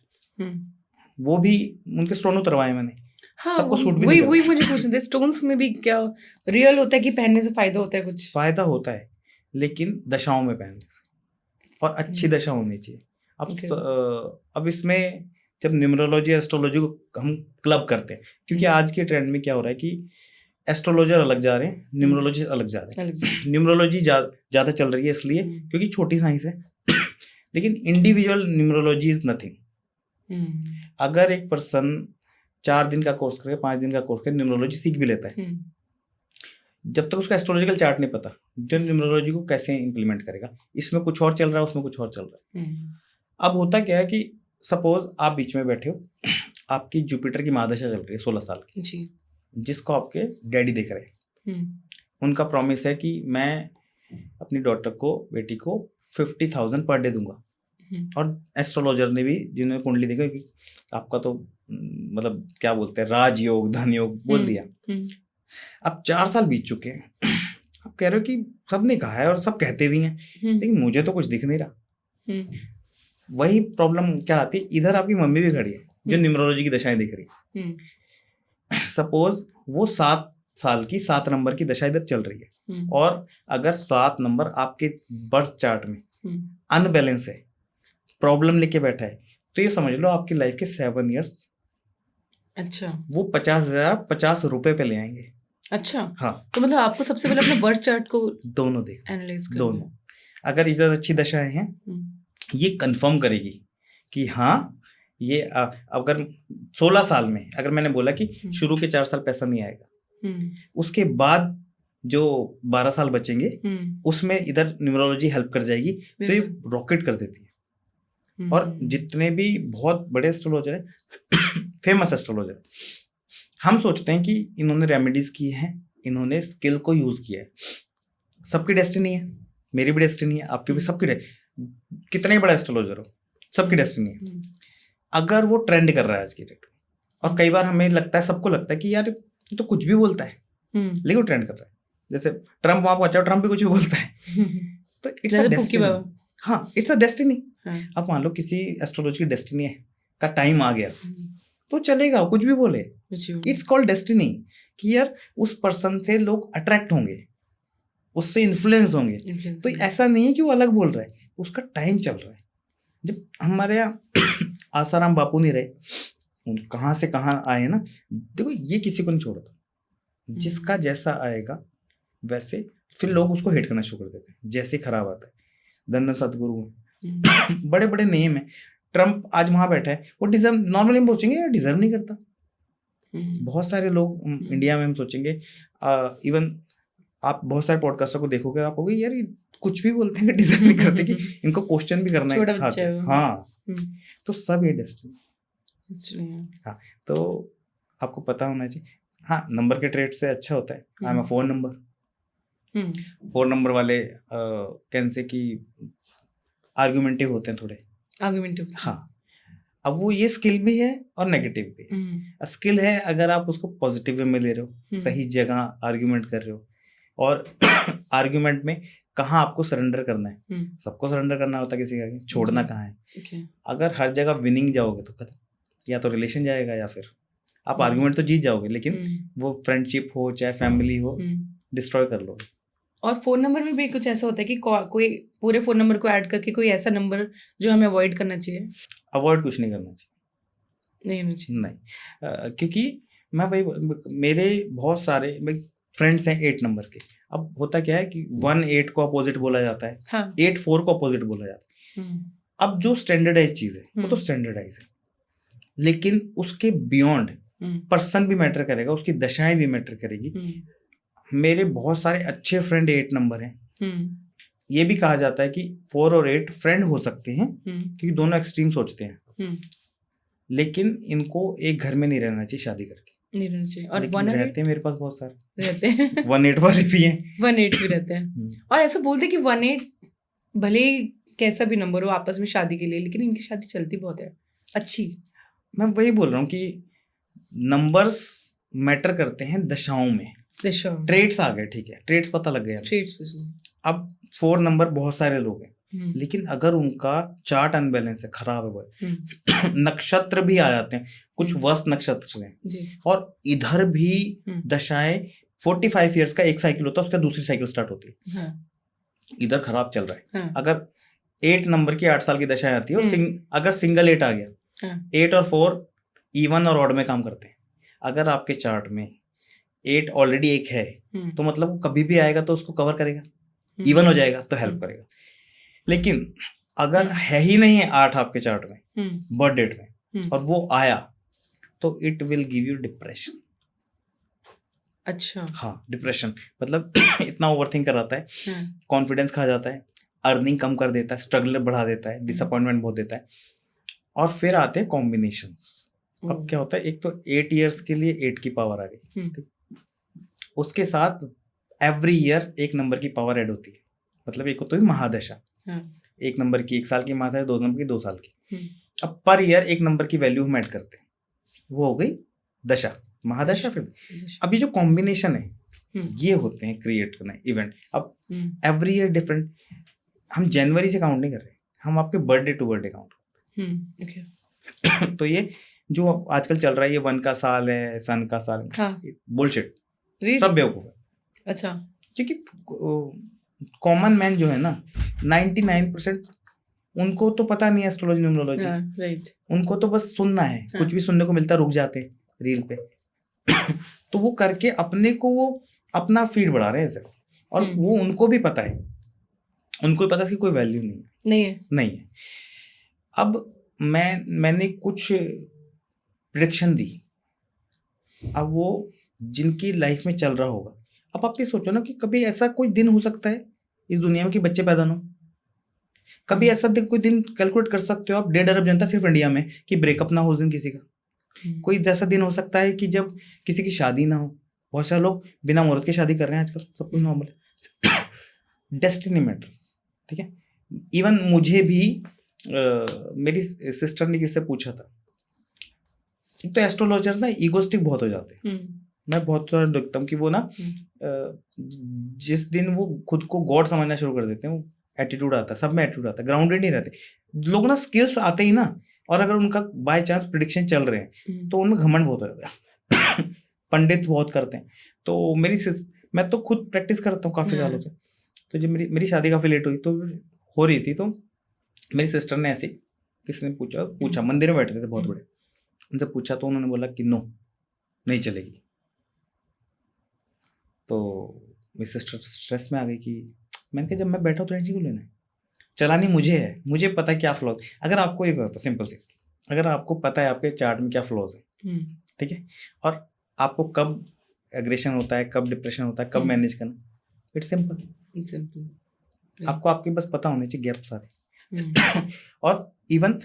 वो भी उनके स्टोन उतरवाए मैंने। हाँ, सबको सूट भी वही मुझे पूछना था, स्टोन्स में भी क्या रियल होता है कि पहनने से फायदा होता है? कुछ फायदा होता है, लेकिन दशाओं में पहनने से, और अच्छी दशा होनी चाहिए। अब इसमें जब न्यूमरोलॉजी एस्ट्रोलॉजी को हम क्लब करते हैं, क्योंकि आज के ट्रेंड में क्या हो रहा है कि एस्ट्रोलॉजर अलग जा रहे हैं, न्यूमरोलॉजी अलग जा रहे हैं। न्यूमरोलॉजी ज़्यादा चल रही है इसलिए क्योंकि छोटी साइंस है, लेकिन इंडिविजुअल न्यूमरोलॉजी इज नथिंग। अगर एक पर्सन 4 दिन का कोर्स करके 5 दिन का कोर्स करके न्यूमरोलॉजी सीख भी लेता है, जब तक उसका एस्ट्रोलॉजिकल चार्ट नहीं पता, जो न्यूमरोलॉजी को कैसे इंप्लीमेंट करेगा, इसमें कुछ और चल रहा है, उसमें कुछ और चल रहा है। अब होता क्या है कि सपोज आप बीच में बैठे हो, आपकी जुपिटर की महादशा चल रही है 16 साल की, जिसको आपके डैडी देख रहे हैं। उनका प्रॉमिस है कि मैं अपनी डॉटर को, बेटी को 50,000 पर डे दूंगा। और एस्ट्रोलॉजर ने भी, जिन्होंने कुंडली देखा कि आपका तो मतलब क्या बोलते हैं, राजयोग, धन योग बोल दिया। अब 4 साल बीत चुके हैं। आप कह रहे हो कि सबने कहा है और सब कहते भी हैं, लेकिन मुझे तो कुछ दिख नहीं रहा। वही प्रॉब्लम क्या आती है, इधर आपकी मम्मी भी खड़ी है जो न्यूमरोलॉजी की दशाएं देख रही है। सपोज वो 7 साल की 7 नंबर की दशा इधर चल रही है, और अगर 7 नंबर आपके बर्थ चार्ट में अनबैलेंस है, प्रॉब्लम लेके बैठा है, तो ये समझ लो आपकी लाइफ के 7 इयर्स अच्छा वो 50,050 रुपए पे ले आएंगे। अच्छा हाँ, तो मतलब आपको सबसे पहले अपने बर्थ चार्ट को दोनों देख, एनालाइज करना दोनों। अगर इधर अच्छी दशाएं हैं, ये कंफर्म करेगी कि हाँ ये अगर 16 साल में अगर मैंने बोला कि शुरू के 4 साल पैसा नहीं आएगा, उसके बाद जो 12 साल बचेंगे उसमें इधर न्यूमरोलॉजी हेल्प कर जाएगी, तो ये रॉकेट कर देती है। और जितने भी बहुत बड़े एस्ट्रोलॉजर हैं, फेमस एस्ट्रोलॉजर, हम सोचते हैं कि इन्होंने रेमेडीज की हैं, इन्होंने स्किल को यूज किया है। सबकी डेस्टिनी है, मेरी भी डेस्टिनी है, आपकी भी, सबकी कितना ही बड़ा एस्ट्रोलॉजर हो, सबकी डेस्टिनी है। अगर वो ट्रेंड कर रहा है आज की डेट, और कई बार हमें लगता है, सबको लगता है कि यार ये तो कुछ भी बोलता है, लेकिन वो ट्रेंड कर रहा है। जैसे ट्रम्प, वहां पहुंचा, ट्रम्प भी कुछ भी बोलता है, तो इट्स अ डेस्टिनी। हाँ, इट्स अ डेस्टिनी। अब मान लो किसी एस्ट्रोलॉजी की डेस्टिनी का टाइम आ गया, तो चलेगा, कुछ भी बोले, इट्स कॉल्ड डेस्टिनी। कि यार उस पर्सन से लोग अट्रैक्ट होंगे, उससे इन्फ्लुएंस होंगे। तो ऐसा नहीं है कि वो अलग बोल रहा है, उसका टाइम चल रहा है। जब हमारे यहाँ आसाराम बापू नहीं रहे, कहाँ से कहाँ आए ना, देखो ये किसी को नहीं छोड़ता, जिसका जैसा आएगा वैसे फिर लोग उसको हेट करना शुरू कर देते हैं, जैसे खराब आता है। धन्ना सदगुरु बड़े बड़े नेम है। ट्रम्प आज वहां बैठा है, वो डिजर्व, नॉर्मली हम सोचेंगे यार डिजर्व नहीं करता। बहुत सारे लोग इंडिया में हम सोचेंगे, इवन आप बहुत सारे पॉडकास्टर को देखोगे, आप कहोगे यार ये कुछ भी बोलते हैं, डिजर्व नहीं करते, कि इनको क्वेश्चन भी करना है। हाँ, तो सब ये डेस्टिनी। हाँ, तो आपको पता होना चाहिए। हाँ, नंबर के ट्रेड से अच्छा होता है, I am a 4 number. 4 number वाले कैन से कि आर्गुमेंटिव होते हैं थोड़े, आर्गुमेंटिव। हाँ, अब वो ये स्किल भी है और नेगेटिव भी। स्किल है अगर आप उसको पॉजिटिव वे में ले रहे हो, सही जगह आर्गुमेंट कर रहे हो, और आर्गुमेंट में कहाँ आपको सरेंडर करना है। सबको सरेंडर करना होता है, किसी का छोड़ना कहाँ है। अगर हर जगह विनिंग जाओगे तो या तो रिलेशन जाएगा, या फिर आप आर्गुमेंट तो जीत जाओगे, लेकिन वो फ्रेंडशिप हो चाहे फैमिली हो, डिस्ट्रॉय कर लोगे। और फ़ोन नंबर में भी कुछ ऐसा होता है कि कोई पूरे फ़ोन नंबर को ऐड करके कोई ऐसा नंबर जो हमें अवॉइड करना चाहिए? अवॉइड कुछ नहीं करना चाहिए, नहीं, क्योंकि मैं भाई, मेरे बहुत सारे फ्रेंड्स हैं 8 नंबर के। अब होता क्या है कि 1-8 को अपोजिट बोला जाता है, हाँ। 8-4 को अपोजिट बोला जाता है। अब जो स्टैंडर्डाइज चीज़ है वो तो स्टैंडर्डाइज है, लेकिन उसके बियॉन्ड पर्सन भी मैटर करेगा, उसकी दशाएं भी मैटर करेगी। मेरे बहुत सारे अच्छे फ्रेंड 8 नंबर हैं। ये भी कहा जाता है कि 4 और 8 फ्रेंड हो सकते हैं, क्योंकि दोनों एक्सट्रीम सोचते हैं, लेकिन इनको एक घर में नहीं रहना चाहिए शादी करके, नहीं रहना चाहिए। और 1 रहते हैं, मेरे पास बहुत सारे रहते हैं 1-8 वाले भी हैं, 1-8 भी रहते हैं। और ऐसा बोलते हैं कि 1-8 भले कैसा भी नंबर हो आपस में शादी के लिए, लेकिन इनकी शादी चलती बहुत है अच्छी। मैं वही बोल रहा हूँ कि नंबर्स मैटर करते हैं दशाओं में। ट्रेड्स आ गए, ठीक है, ट्रेड्स पता लग गया, ट्रेड्स। अब 4 नंबर बहुत सारे लोग हैं, लेकिन अगर उनका चार्ट अनबैलेंस है, खराब है, नक्षत्र भी आ जाते हैं, कुछ वर्स्ट नक्षत्र हैं, और इधर भी दशाएं 45 इयर्स का एक साइकिल होता है, उसका दूसरी साइकिल स्टार्ट होती है, इधर खराब चल रहा है। अगर 8 नंबर की 8 साल की दशाएं आती है, अगर सिंगल 8 आ गया, 8 और 4 इवन और ऑड में काम करते हैं। अगर आपके चार्ट में 8 ऑलरेडी एक है, तो मतलब वो कभी भी आएगा तो उसको कवर करेगा, इवन हो जाएगा तो हेल्प करेगा। लेकिन अगर है ही नहीं है 8 आपके चार्ट में, बर्थ डेट में, और वो आया, तो it will give you depression. अच्छा, हाँ, डिप्रेशन मतलब इतना ओवरथिंक कराता है, कॉन्फिडेंस खा जाता है, अर्निंग कम कर देता है, स्ट्रगल बढ़ा देता है, डिसअपॉइंटमेंट बहुत देता है। और फिर आते हैं कॉम्बिनेशंस। अब क्या होता है, एक तो 8 ईयर्स के लिए 8 की पावर आ गई, ठीक, उसके साथ एवरी ईयर 1 नंबर की पावर ऐड होती है, मतलब एक होती है महादशा, 1 नंबर की 1 साल की महादशा, 2 नंबर की 2 साल की। अब पर ईयर 1 नंबर की वैल्यू हम ऐड करते हैं, वो हो गई दशा, महादशा। फिर अब ये जो कॉम्बिनेशन है, ये होते हैं क्रिएट करना इवेंट। अब एवरी ईयर डिफरेंट, हम जनवरी से काउंट नहीं कर रहे, हम आपके बर्थडे टू बर्थडे काउंट करते हैं। तो ये जो आजकल चल रहा है, ये 1 का साल है, सन का साल, बुलशिट, सब बेवकूफ है। अच्छा, क्योंकि कॉमन मैन जो है ना, 99% उनको तो पता नहीं है एस्ट्रोलॉजी न्यूमरोलॉजी, राइट, उनको तो बस सुनना है, कुछ भी सुनने को मिलता है रुक जाते हैं रील पे। तो वो करके अपने को वो अपना फीड बढ़ा रहे हैं सिर्फ, और वो उनको भी पता है, उनको भी पता है कि कोई वैल्यू नहीं है। अब मैंने कुछ प्रेडिक्शन दी, अब वो जिनकी लाइफ में चल रहा होगा, अब आप ये सोचो ना कि कभी ऐसा कोई दिन हो सकता है इस दुनिया में कि बच्चे पैदा ना हो, कभी ऐसा कोई दिन कैलकुलेट कर सकते हो आप, 1.5 अरब जनता सिर्फ इंडिया में, कि ब्रेकअप ना हो उस दिन किसी का। कोई ऐसा दिन हो सकता है कि जब किसी की शादी ना हो, बहुत सारे लोग बिना मुहूर्त की शादी कर रहे हैं आजकल, सब कुछ नॉर्मल है। डेस्टिनी मैटर्स, ठीक है। इवन मुझे भी मेरी सिस्टर ने किससे पूछा था, एक तो एस्ट्रोलॉजर ना ईगोस्टिक बहुत हो जाते हैं, मैं बहुत सारा देखता हूँ कि वो ना जिस दिन वो खुद को गॉड समझना शुरू कर देते हैं, वो एटीट्यूड आता है, सब में एटीट्यूड आता है, ग्राउंडेड नहीं रहते लोग ना, स्किल्स आते ही ना, और अगर उनका बाय चांस प्रिडिक्शन चल रहे हैं तो उनमें घमंड बहुत हो जाता है। पंडित बहुत करते हैं। तो मैं तो खुद प्रैक्टिस करता हूँ काफ़ी सालों से। तो जब मेरी शादी काफ़ी लेट हुई, तो हो रही थी, तो मेरी सिस्टर ने ऐसे किसने पूछा मंदिर में बैठे थे बहुत बड़े, उनसे पूछा, तो उन्होंने बोला कि नो, नहीं चलेगी। तो मेरी सिस्टर स्ट्रेस में आ गई कि मैंने कहा जब मैं बैठा हूँ तो टेंशन क्यों लेना है, चलानी मुझे है, मुझे पता है क्या फ्लॉज। अगर आपको ये पता, सिंपल सी, अगर आपको पता है आपके चार्ट में क्या फ्लॉज है, ठीक है, और आपको कब एग्रेशन होता है, कब डिप्रेशन होता है, कब मैनेज करना, इट्स सिंपल। आपको आपके बस पता होने चाहिए गैप सारे। और even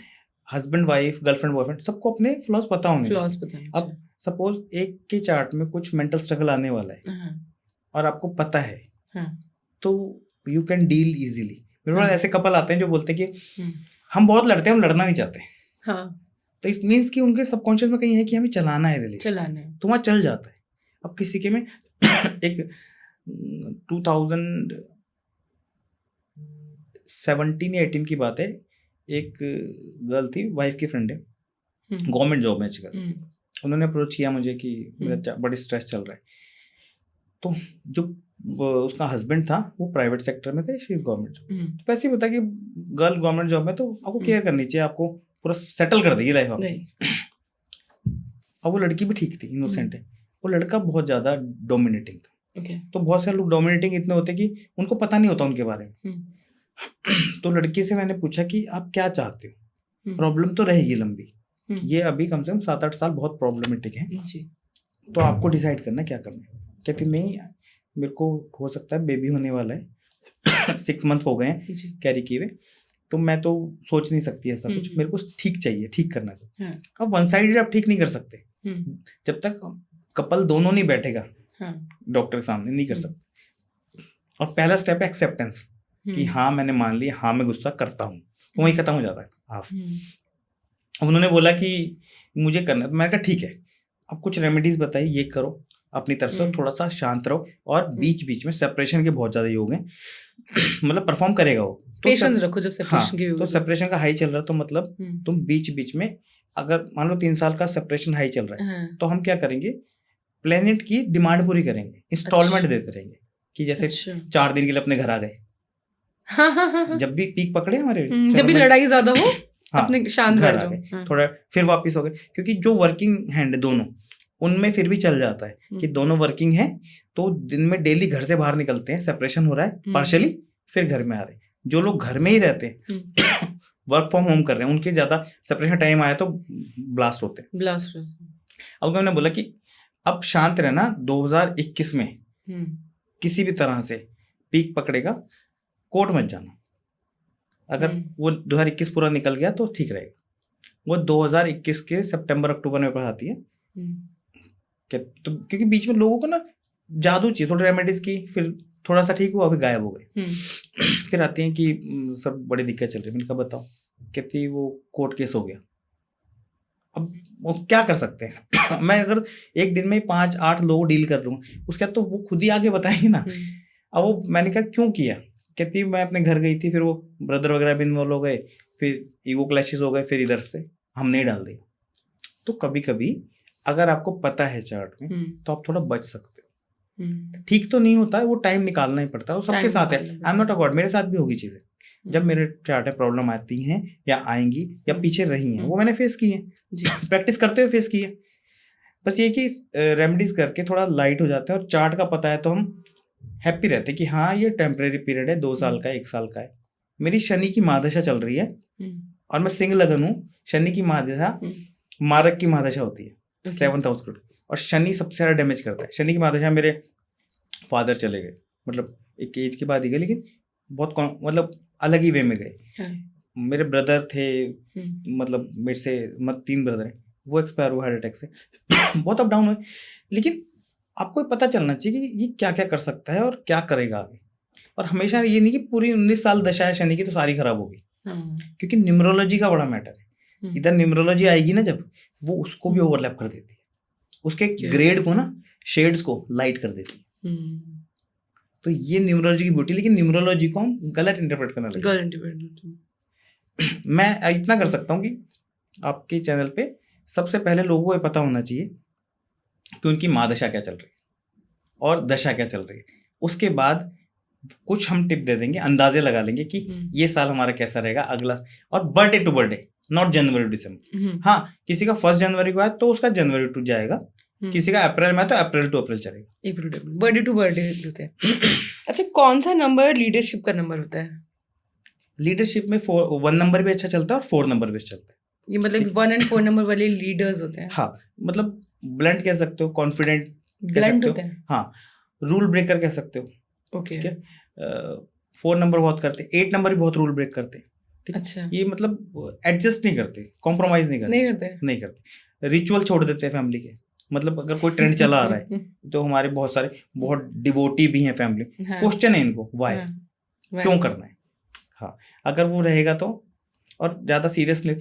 husband wife, girlfriend boyfriend, सबको अपने फ्लॉज पता होने चाहिए। अब सपोज एक के चार्ट में कुछ मेंटल स्ट्रगल आने वाला है और आपको पता है, तो यू कैन डील इजीली। मेरे पास ऐसे कपल आते हैं जो बोलते हैं कि हम बहुत लड़ते हैं, हम लड़ना नहीं चाहते। तो इट मीन्स कि उनके सबकॉन्शियस में कहीं है कि हमें चलाना है रिलेशन, चलाना है, तो वहाँ चल जाता है। अब किसी के में एक 2017 या 18 की बात है, एक गर्ल थी, वाइफ की फ्रेंड है, गवर्नमेंट जॉब में अच्छी, उन्होंने अप्रोच किया मुझे कि मेरा बड़ी स्ट्रेस चल रहा है। तो जो उसका हस्बैंड था वो प्राइवेट सेक्टर में थे, शी गवर्नमेंट। तो वैसे ही बता कि गर्ल गवर्नमेंट जॉब में, तो आपको केयर करनी चाहिए, आपको पूरा सेटल कर देगी लाइफ आपकी। अब वो लड़की भी ठीक थी, इनोसेंट है, वो लड़का बहुत ज़्यादा डोमिनेटिंग था। तो बहुत सारे लोग डोमिनेटिंग इतने होते कि उनको पता नहीं होता उनके बारे में। तो लड़की से मैंने पूछा कि आप क्या चाहते हो, प्रॉब्लम तो रहेगी लंबी, ये अभी कम से कम 7-8 साल बहुत प्रॉब्लमेटिक है, तो आपको डिसाइड करना क्या करना है। कहती नहीं, मेरे को हो सकता है बेबी होने वाला है, 6 मंथ हो गए हैं कैरी किए हुए, तो मैं तो सोच नहीं सकती ऐसा कुछ, मेरे को ठीक चाहिए, ठीक करना है। अब वन साइडेड आप ठीक नहीं कर सकते, जब तक कपल दोनों नहीं बैठेगा डॉक्टर के सामने, नहीं कर सकते। और पहला स्टेप है एक्सेप्टेंस, कि हाँ मैंने मान लिया, हाँ मैं गुस्सा करता हूँ, तो वहीं खत्म हो जाता है हाफ। अब उन्होंने बोला कि मुझे करना है, तो मैंने कहा ठीक है, अब कुछ रेमेडीज बताइए, ये करो अपनी तरफ से, थोड़ा सा शांत रहो, और बीच बीच में सेपरेशन के बहुत ज्यादा योग हैं, मतलब परफॉर्म करेगा वो, तो पेशेंस रखो जब सेपरेशन के योग। तो सेपरेशन का हाई चल रहा है, तो मतलब तुम बीच बीच में, अगर मान लो 3 साल का सेपरेशन हाई चल रहा है, तो हम क्या करेंगे, प्लेनेट की डिमांड पूरी करेंगे, इंस्टॉलमेंट देते रहेंगे, कि जैसे 4 दिन के लिए अपने घर आ गए, जब भी पीक पकड़े हमारे, जब भी लड़ाई ज्यादा हो, अपने शांत घर आ गए, थोड़ा फिर वापिस हो गए, क्योंकि जो वर्किंग हैंड है दोनों, उनमें फिर भी चल जाता है कि दोनों वर्किंग है, तो दिन में डेली घर से बाहर निकलते हैं, सेपरेशन हो रहा है पार्शियली, फिर घर में आ रहे हैं। जो लोग घर में ही रहते हैं, वर्क फ्रॉम होम कर रहे हैं, उनके ज्यादा सेपरेशन टाइम आया तो ब्लास्ट होते हैं। अब मैंने बोला कि अब शांत रहना, 2021 में किसी भी तरह से पीक पकड़ेगा, कोर्ट मत जाना, अगर वो 2021 पूरा निकल गया तो ठीक रहेगा, वो 2021 के सितंबर अक्टूबर में आती है। तो क्योंकि बीच में लोगों को ना जादू चाहिए, थोड़ी रेमेडीज की, फिर थोड़ा सा ठीक हुआ, फिर गायब हो गए। फिर आती हैं कि सब बड़ी दिक्कत चल रही है। मैंने कहा बताओ, कहती वो कोर्ट केस हो गया। अब वो क्या कर सकते हैं? मैं अगर एक दिन में 5-8 लोग डील कर लूँगा, उसके बाद तो वो खुद ही आगे बताएंगे ना। अब वो, मैंने कहा क्यों किया? कहती मैं अपने घर गई थी, फिर वो ब्रदर वगैरह भी इन्वॉल्व हो गए, फिर ईगो क्लैशेस हो गए, फिर इधर से हमने ही डाल दिया। तो कभी कभी अगर आपको पता है चार्ट में, तो आप थोड़ा बच सकते हो। ठीक तो नहीं होता है, वो टाइम निकालना ही पड़ता है, वो सबके साथ है। I am not a God, मेरे साथ भी होगी चीजें। जब मेरे चार्ट में प्रॉब्लम आती हैं या आएंगी या पीछे रही हैं, वो मैंने फेस की है, प्रैक्टिस करते हुए फेस की है। बस ये कि रेमेडीज करके थोड़ा लाइट हो जाते हैं, और चार्ट का पता है तो हम हैप्पी रहते हैं कि हाँ ये टेम्परेरी पीरियड है, 2 साल का है, 1 साल का है। मेरी शनि की महादशा चल रही है और मैं सिंह लगन हूँ। शनि की महादशा मारक की महादशा होती है, 7th हाउस करोड़, और शनि सबसे ज्यादा डैमेज करता है। शनि की महादशा मेरे फादर चले गए, मतलब एक एज के बाद ही गए, लेकिन बहुत मतलब अलग ही वे में गए। मेरे ब्रदर थे, मतलब मेरे से 3 ब्रदर हैं, वो एक्सपायर हुआ हार्ट अटैक से। बहुत अप डाउन हुए, लेकिन आपको पता चलना चाहिए कि ये क्या क्या कर सकता है और क्या करेगा आगे। और हमेशा ये नहीं कि पूरी 19 साल दशा है शनि की तो सारी खराब होगी, क्योंकि न्यूमरोलॉजी का बड़ा मैटर है। इधर न्यूमरोलॉजी आएगी ना जब, वो उसको भी ओवरलैप कर देती है, उसके ग्रेड को ना, शेड्स को लाइट कर देती है। तो ये न्यूमरोलॉजी की ब्यूटी, लेकिन न्यूमरोलॉजी को हम गलत इंटरप्रेट करना लगे। मैं इतना कर सकता हूँ कि आपके चैनल पे सबसे पहले लोगों को ये पता होना चाहिए कि उनकी महादशा क्या चल रही है और दशा क्या चल रही है। उसके बाद कुछ हम टिप दे देंगे, अंदाजे लगा लेंगे कि ये साल हमारा कैसा रहेगा अगला, और birthday to birthday, not January to December. हाँ, किसी का 1 जनवरी को है तो उसका जनवरी टू जाएगा, किसी का अप्रैल में है तो अप्रैल टू अप्रैल चलेगा, बर्थडे टू बर्थडे होते हैं। अच्छा, कौन सा नंबर लीडरशिप का नंबर होता है? लीडरशिप में 1 नंबर भी अच्छा चलता है और 4 नंबर भी चलता है। ये मतलब 1 और 4 नंबर वाले लीडर्स होते हैं। हाँ, मतलब ब्लंट कह सकते हो, कॉन्फिडेंट ब्लंट होते हैं। हाँ, रूल ब्रेकर कह सकते हो। ओके, ठीक है। 4 नंबर बहुत करते, 8 नंबर भी बहुत रूल ब्रेक करते। अच्छा, ये मतलब एडजस्ट नहीं करते, कॉम्प्रोमाइज नहीं करते, रिचुअल छोड़ देते हैं फैमिली के। मतलब अगर कोई ट्रेंड चला आ रहा है तो हमारे बहुत डिवोटी भी हैं फैमिली, क्वेश्चन है इनको वाई, क्यों करना है। हाँ, अगर वो रहेगा तो, और ज़्यादा सीरियस नहीं।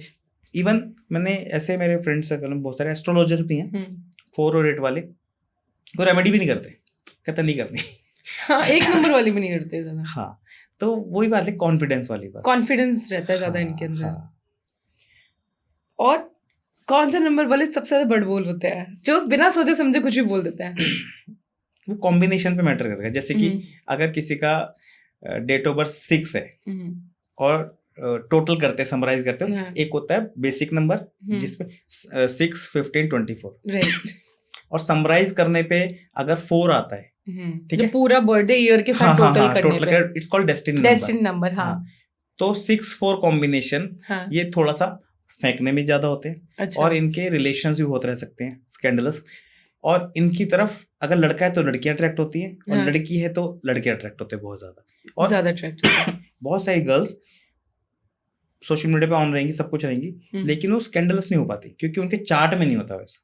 इवन मैंने ऐसे मेरे फ्रेंड सर्कल में बहुत सारे एस्ट्रोलॉजर भी हैं 4 और 8 वाले, वो रेमेडी भी नहीं करते, कहते नहीं करनी। हाँ, 1 नंबर वाले भी नहीं करते ज़्यादा। हाँ, तो वही बात है, कॉन्फिडेंस वाली बात, कॉन्फिडेंस रहता है ज़्यादा इनके अंदर। और कौन सा नंबर वाले सबसे ज़्यादा बड़बोल होते हैं, जो बिना सोचे समझे कुछ भी बोल देते हैं? वो कॉम्बिनेशन पे मैटर करेगा। जैसे कि अगर किसी का डेट ऑफ बर्थ 6 है और टोटल करते हैं, समराइज करते हैं, एक होता है बेसिक नंबर जिसमें 6, 15, 24, राइट, और समराइज करने पे अगर 4 आता है, ठीक है, पूरा बर्थडे ईयर के साथ टोटल करने पे, इट्स कॉल्ड डेस्टिनी नंबर। हाँ, तो 6-4 कॉम्बिनेशन, ये थोड़ा सा फेंकने में ज्यादा होते हैं। अच्छा। और इनके रिलेशंस भी बहुत रह सकते हैं स्कैंडलस, और इनकी तरफ अगर लड़का है तो लड़कियां अट्रैक्ट होती हैं, और लड़की है तो लड़के अट्रैक्ट होते हैं बहुत ज्यादा, और ज्यादा अट्रैक्ट बहुत सारी गर्ल्स सोशल मीडिया पे ऑन रहेंगी, सब कुछ रहेंगी, लेकिन वो स्कैंडलस नहीं हो पाती क्योंकि उनके चार्ट में नहीं होता वैसा।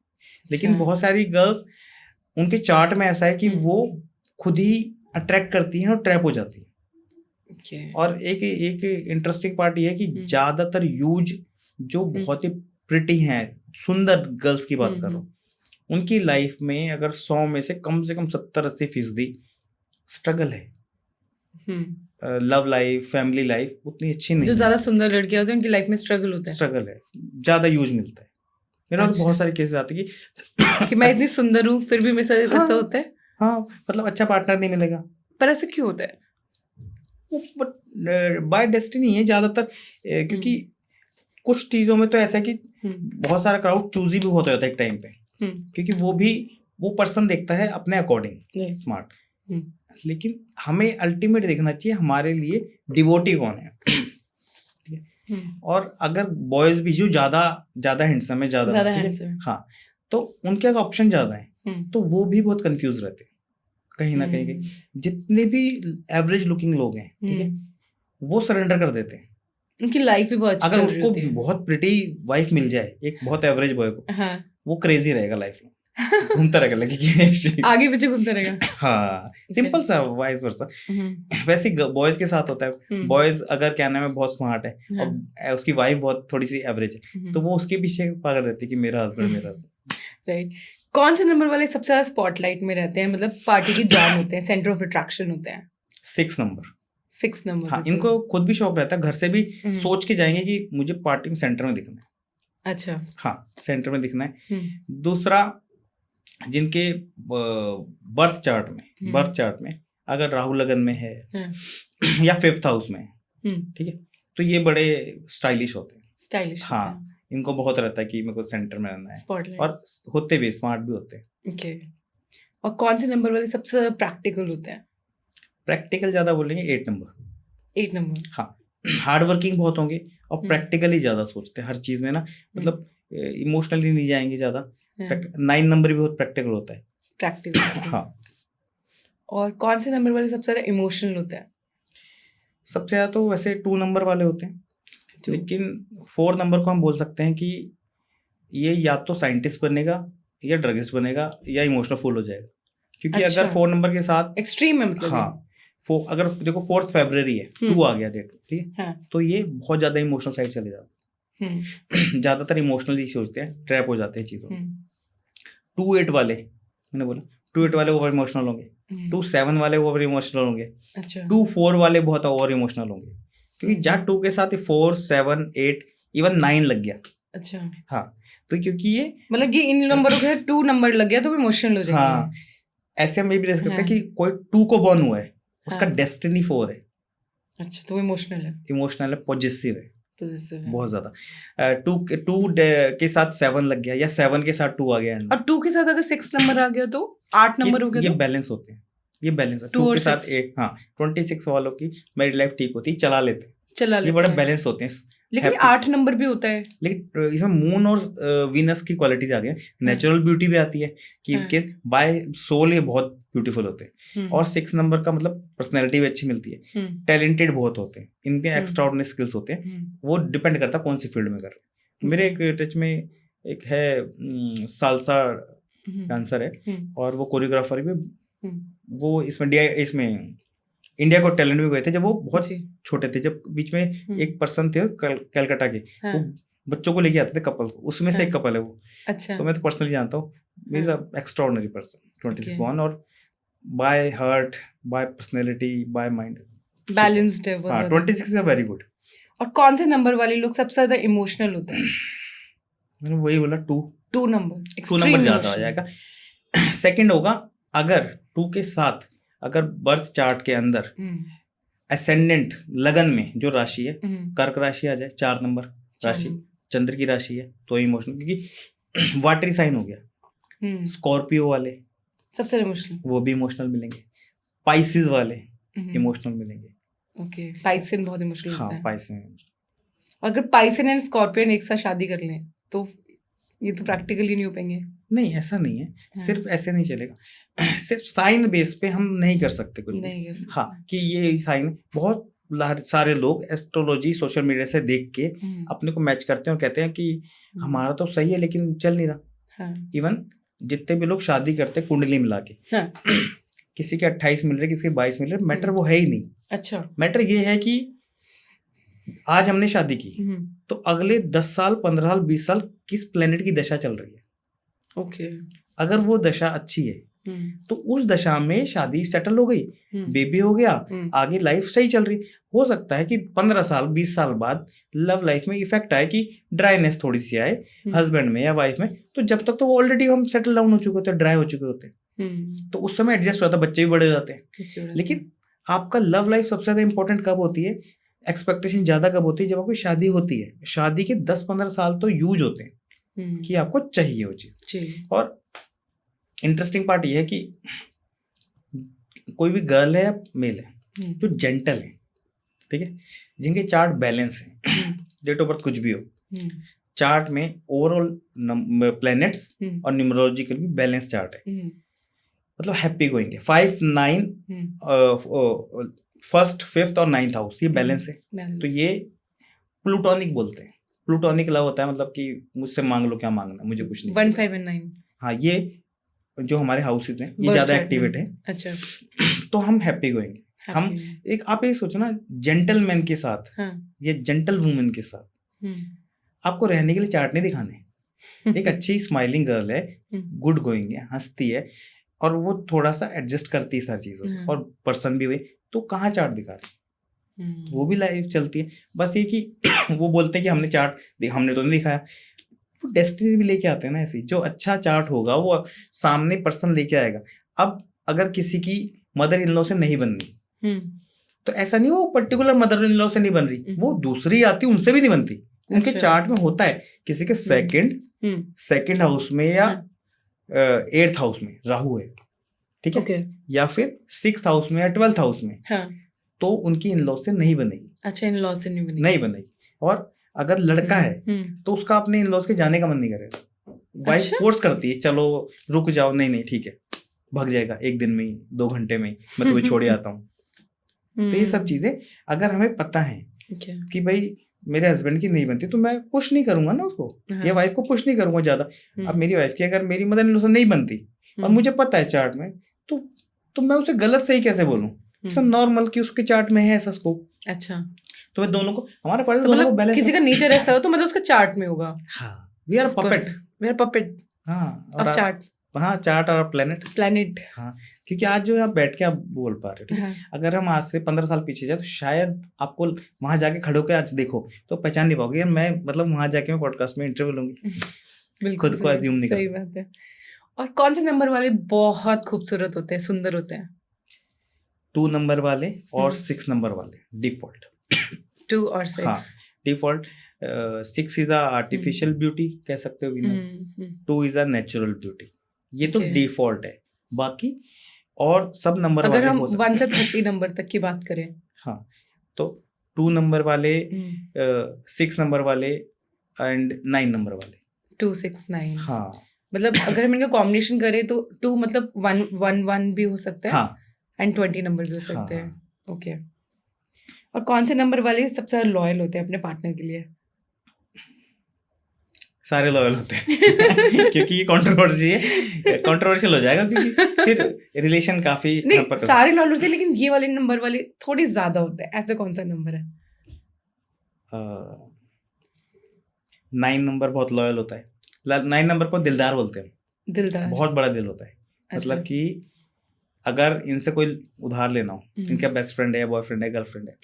लेकिन बहुत सारी गर्ल्स उनके चार्ट में ऐसा है कि वो खुद ही अट्रैक्ट करती हैं और ट्रैप हो जाती है। और एक इंटरेस्टिंग पार्ट ये है कि ज्यादातर यूज जो बहुत ही प्रिटी हैं, सुंदर गर्ल्स की बात कर रहा हूँ, उनकी लाइफ में अगर 100 में से कम 70-80% स्ट्रगल है। लव लाइफ, फैमिली लाइफ उतनी अच्छी नहीं। जो ज्यादा सुंदर लड़कियां होती हैं उनकी लाइफ में स्ट्रगल होता है, स्ट्रगल है, ज्यादा यूज मिलता है। मेरा तो बहुत सारे केसेस आते हैं कि मैं इतनी सुंदर हूँ फिर भी मेरे साथ ऐसा होता है। हाँ, मतलब अच्छा पार्टनर नहीं मिलेगा। पर ऐसा क्यों होता है? बाय डेस्टिनी है ज्यादातर, क्योंकि कुछ चीजों में तो ऐसा है कि बहुत सारा क्राउड चूजी भी होता है एक टाइम पे, क्योंकि वो पर्सन देखता है अपने अकॉर्डिंग स्मार्ट, लेकिन हमें अल्टीमेट देखना चाहिए हमारे लिए डिवोटी कौन है। और अगर बॉयज भी जो ज्यादा हैंडसम है, ज्यादा हैंडसम, हाँ, तो उनके पास ऑप्शन ज्यादा है, तो वो भी बहुत कंफ्यूज रहते हैं कहीं ना कहीं। जितने भी एवरेज लुकिंग लोग हैं, ठीक है, वो सरेंडर कर देते हैं उनकी लाइफ भी बहुत अच्छी अगर चल रही उसको होती है। बहुत प्रिटी वाइफ मिल जाए एक बहुत एवरेज बॉय को, हाँ वो क्रेजी रहेगा लाइफ में, घूमता रहेगा लगे कि आगे पीछे घूमता रहेगा। हाँ Okay. सिंपल सा वाइस वर्सा। हम्म, वैसे बॉयज के साथ होता है, हम्म, बॉयज अगर क्या नाम है बहुत स्मार्ट है हाँ, और उसकी वाइफ बहुत थोड़ी सी एवरेज है, तो हम्म, वो उसके पीछे पागल रहती है कि मेरा हस्बैंड मेरा husband। राइट। कौन से नंबर वाले सबसे ज्यादा स्पॉटलाइट में रहते हैं, मतलब पार्टी की जान होते हैं, सेंटर ऑफ अट्रैक्शन होते हैं? 6 नंबर। 6 नंबर हाँ people। इनको खुद भी शौक रहता है, घर से भी हम्म, सोच के जाएंगे कि मुझे पार्टी में सेंटर में दिखना है। अच्छा। हाँ सेंटर में दिखना है। हम्म, दूसरा जिनके बर्थ चार्ट में अगर राहु लगन में है हाँ, या 5th हाउस में है, ठीक है, तो ये बड़े स्टाइलिश होते हैं। स्टाइलिश होते हाँ हैं, इनको बहुत रहता है कि मेरे को सेंटर में रहना है, स्पॉटलाइट। और होते भी स्मार्ट भी होते हैं। ओके। और कौन से नंबर वाले सबसे प्रैक्टिकल होते हैं? प्रैक्टिकल ज्यादा बोलेंगे 8 नंबर। 8 नंबर। हाँ हार्ड वर्किंग बहुत होंगे और हम्म, प्रैक्टिकली ज्यादा सोचते हैं हर चीज में ना, मतलब इमोशनली नहीं जाएंगे ज्यादा। हाँ, 9 नंबर भी बहुत प्रैक्टिकल होता है। प्रैक्टिकल होते हैं। हाँ और कौन से नंबर वाले सबसे ज्यादा इमोशनल होते हैं? सबसे ज्यादा तो वैसे 2 नंबर वाले होते हैं, Two। लेकिन 4 नंबर को हम बोल सकते हैं कि ये या तो साइंटिस्ट बनेगा या ड्रगिस्ट बनेगा या इमोशनल फुल हो जाएगा, क्योंकि अच्छा। अगर 4 नंबर के साथ एक्सट्रीम है मतलब। हाँ अगर देखो 4 फरवरी है, 2 आ गया डेट, ठीक है, हाँ। तो ये बहुत ज्यादा इमोशनल साइड चले जाते हम्म, हैं। ज्यादातर इमोशनली सोचते हैं, ट्रैप हो जाते हैं चीजों में। हम्म, 2-8 वाले मैंने बोला 2-8 वाले ओवर इमोशनल होंगे, 2-7 वाले ओवर इमोशनल होंगे, अच्छा। 2-4 वाले बहुत ओवर इमोशनल होंगे, क्योंकि जहाँ 2 के साथ 4, 7, 8 इवन 9 लग गया। अच्छा, हाँ तो क्योंकि ये मतलब ये इन नंबरों के साथ 2 नंबर लग गया तो इमोशनल हो जाएंगे। हाँ ऐसे हम ये भी देख सकते हैं हाँ। कि कोई 2 को बॉर्न हुआ है, उसका हाँ। डेस्टिनी 4 है, अच्छा, तो इमोशनल है, इमोशनल है, पॉजिटिव है पॉजिटिव है। बहुत ज्यादा। 2 के साथ 7 लग गया या 7 के साथ 2 आ गया, और 2 के साथ अगर 6 नंबर आ गया तो 8 नंबर हो ये गया तो बैलेंस होते हैं, ये बैलेंस है। 2 2 और के साथ 6 8, हाँ 26 वालों की मेरी लाइफ ठीक होती, चला लेते हैं, चला ये लेते बड़े हैं। बैलेंस होते हैं। लेकिन happy- 8 नंबर भी होता है। लेकिन इसमें मून और वीनस की क्वालिटीज आ गई, नेचुरल ब्यूटी भी आती है कि हाँ। इनके बाय सोल ये बहुत ब्यूटीफुल होते हैं, और 6 नंबर का मतलब पर्सनैलिटी भी अच्छी मिलती है, टैलेंटेड बहुत होते हैं, इनके एक्स्ट्रा ऑर्डिनरी स्किल्स होते हैं। वो डिपेंड करता है कौन सी फील्ड में कर रहे हैं। मेरे एक टच में एक है सालसा डांसर है और वो कोरियोग्राफर भी, वो इसमें इंडिया को टैलेंट में गए थे जब वो बहुत छोटे थे, जब बीच में एक पर्सन थे कलकत्ता के, वो बच्चों को लेके आते थे कपल को, उसमें से एक कपल है वो। अच्छा। तो मैं तो पर्सनली जानता हूँ, is a extraordinary person, 26 born, और by heart, by personality, by mind balanced है हाँ 26 इज वेरी गुड। और कौन से नंबर वाले लोग सबसे ज्यादा इमोशनल होते हैं? मैंने वही बोला 2 नंबर, 2 नंबर ज्यादा आ जाएगा। सेकंड होगा अगर 2 के साथ अगर बर्थ चार्ट के अंदर असेंडेंट लगन में जो राशि है, कर्क राशि आ जाए, 4 नंबर राशि चंद्र की राशि है, तो इमोशनल, क्योंकि वाटरी साइन हो गया। स्कॉर्पियो वाले सबसे इमोशनल, वो भी इमोशनल मिलेंगे, पाइसिस वाले इमोशनल मिलेंगे। ओके, पाइसन बहुत इमोशनल हाँ होता है। पाइसिन, अगर पाइसन एंड स्कॉर्पियन एक साथ शादी कर लें तो ये तो प्रैक्टिकली नहीं हो पाएंगे। नहीं ऐसा नहीं है, सिर्फ ऐसे नहीं चलेगा, सिर्फ साइन बेस पे हम नहीं कर सकते कुछ नहीं कर सकते। हाँ कि ये साइन, बहुत सारे लोग एस्ट्रोलॉजी सोशल मीडिया से देख के अपने को मैच करते हैं और कहते हैं कि हमारा तो सही है लेकिन चल नहीं रहा। इवन जितने भी लोग शादी करते हैं कुंडली मिला के, किसी के 28 मिल रहे, किसी के 22 मिल रहे, मैटर वो है ही नहीं। अच्छा, मैटर ये है कि आज हमने शादी की तो अगले 10 साल 15 साल 20 साल किस प्लेनेट की दशा चल रही है। ओके, अगर वो दशा अच्छी है तो उस दशा में शादी सेटल हो गई, बेबी हो गया, आगे लाइफ सही चल रही। हो सकता है कि 15 साल 20 साल बाद लव लाइफ में इफेक्ट आए कि ड्राइनेस थोड़ी सी आए हस्बैंड में या वाइफ में, तो जब तक तो वो ऑलरेडी हम सेटल डाउन हो चुके होते हैं, ड्राई हो चुके होते हैं, तो उस समय एडजस्ट होता है, बच्चे भी बड़े हो जाते हैं। लेकिन आपका लव लाइफ सबसे ज्यादा इंपॉर्टेंट कब होती है, एक्सपेक्टेशन ज्यादा कब होती है, जब आपकी शादी होती है। शादी के 10-15 साल तो यूज होते हैं कि आपको चाहिए वो चीज। और इंटरेस्टिंग पार्ट ये है कि कोई भी गर्ल है या मेल है जो जेंटल है, ठीक है, जिनके चार्ट बैलेंस है, डेट ऑफ बर्थ कुछ भी हो, चार्ट में ओवरऑल प्लैनेट्स और न्यूमरोलॉजिकल भी बैलेंस चार्ट है, मतलब हैप्पी गोइंग है। 5, 9 फर्स्ट 5th और 9th हाउस ये बैलेंस है, तो ये प्लूटोनिक बोलते हैं। प्लूटोनिक लव होता है मतलब कि मुझसे मांग लो क्या मांगना, मुझे कुछ नहीं 1 5 and 9 हाँ, ये जो हमारे हाउसेज हैं ये Birth ज्यादा chart एक्टिवेट में। है, अच्छा, तो हम हैप्पी गोइंग। हम happy। एक आप ये सोचो ना, जेंटलमैन के साथ हाँ। या जेंटल वुमन के साथ हम्म। आपको रहने के लिए चार्ट नहीं दिखाने। एक अच्छी स्माइलिंग गर्ल है, गुड गोइंग है, हंसती है, और वो थोड़ा सा एडजस्ट करती है सारी चीजों को, और पर्सन भी हुए, तो कहाँ चार्ट दिखा रहे, वो भी लाइफ चलती है। बस ये कि वो बोलते हैं कि हमने चार्ट हमने तो नहीं दिखाया, वो डेस्टिनी भी लेके आते हैं ना ऐसी। जो अच्छा चार्ट होगा वो सामने पर्सन लेके आएगा। अब अगर किसी की मदर इन लॉ से नहीं बन रही, तो ऐसा नहीं वो पर्टिकुलर मदर इन लॉ से नहीं बन रही, वो दूसरी आती उनसे भी नहीं बनती। उनके अच्छा। चार्ट में होता है किसी के सेकंड हाउस में या 8th हाउस में राहु है, ठीक है, ओके। या फिर 6th हाउस में या 12th हाउस में, हाँ। तो उनकी इन लॉ से नहीं बनेगी। अच्छा, इन लॉ से नहीं बनेगी। नहीं बनेगी। और अगर लड़का है तो उसका अपने इन लॉज के जाने का मन नहीं करेगा, वाइफ अच्छा? फोर्स करती है, चलो रुक जाओ, नहीं नहीं ठीक है, भाग जाएगा 1 दिन में ही, 2 घंटे में ही, मैं तुम्हें छोड़ आता हूँ। तो ये सब चीजें अगर हमें पता है कि भाई मेरे हस्बैंड की नहीं बनती, तो मैं पुश नहीं करूंगा ना उसको, या वाइफ को पुश नहीं करूंगा ज्यादा। अब मेरी वाइफ की अगर मेरी मदर इन लॉ से नहीं बनती और मुझे पता है चार्ट में, तो मैं उसे गलत सही कैसे बोलूं? सब नॉर्मल कि उसके चार्ट में है ऐसा स्कोप। अच्छा, तो मैं दोनों को, हमारा फर्ज है तो दोनों को मतलब बैलेंस। किसी का नेचर ऐसा हो तो मतलब उसका चार्ट में होगा। हाँ, we are puppet. We are puppet हाँ, ऑफ चार्ट। हाँ, चार्ट और प्लेनेट। हाँ, क्योंकि आज जो आप बैठ के आप बोल पा रहे हो, अगर हम आज से 15 साल पीछे जाए तो शायद आपको वहां जाके खड़े होकर आज देखो तो पहचान नहीं पाओगे, मैं मतलब वहां जाके मैं पॉडकास्ट में इंटरव्यू लूंगी। बिल्कुल खुद को अज्यूम नहीं कर सही बात है। और कौन से नंबर वाले बहुत खूबसूरत होते हैं, सुंदर होते हैं? 2 नंबर वाले और 6 नंबर वाले डिफॉल्ट। 2 और 6। हाँ, डिफॉल्ट। 6 इज आर्टिफिशियल ब्यूटी कह सकते हो Venus, 2 is a natural beauty. ये तो डिफॉल्ट है। बाकी और सब नंबर अगर वाले हम हो सकते 1 से 30 नंबर तक की बात करें, हाँ, तो 2 नंबर वाले, 6 नंबर वाले एंड 9 नंबर वाले। 2 6 9। हाँ, मतलब अगर हम इनका कॉम्बिनेशन करें तो 2 मतलब 1 1 1 भी हो सकता है, हाँ, एंड 20 नंबर भी हो सकते हैं। हाँ। ओके। और कौन से नंबर वाले सबसे ज्यादा लॉयल होते हैं अपने पार्टनर के लिए? सारे लॉयल होते हैं क्योंकि ये कंट्रोवर्शियल हो जाएगा, क्योंकि फिर रिलेशन काफी नहीं, सारे लॉयल होते हैं लेकिन ये वाले नंबर वाले थोड़ी ज्यादा होते हैं। ऐसा कौन सा नंबर है? 9 नंबर बहुत लॉयल होता है। 9 नंबर को दिलदार बोलते हैं। दिलदार, बहुत बड़ा दिल होता है। मतलब कि अगर इनसे कोई उधार लेना हो, इनका बेस्ट फ्रेंड है या बॉयफ्रेंड है, गर्लफ्रेंड है,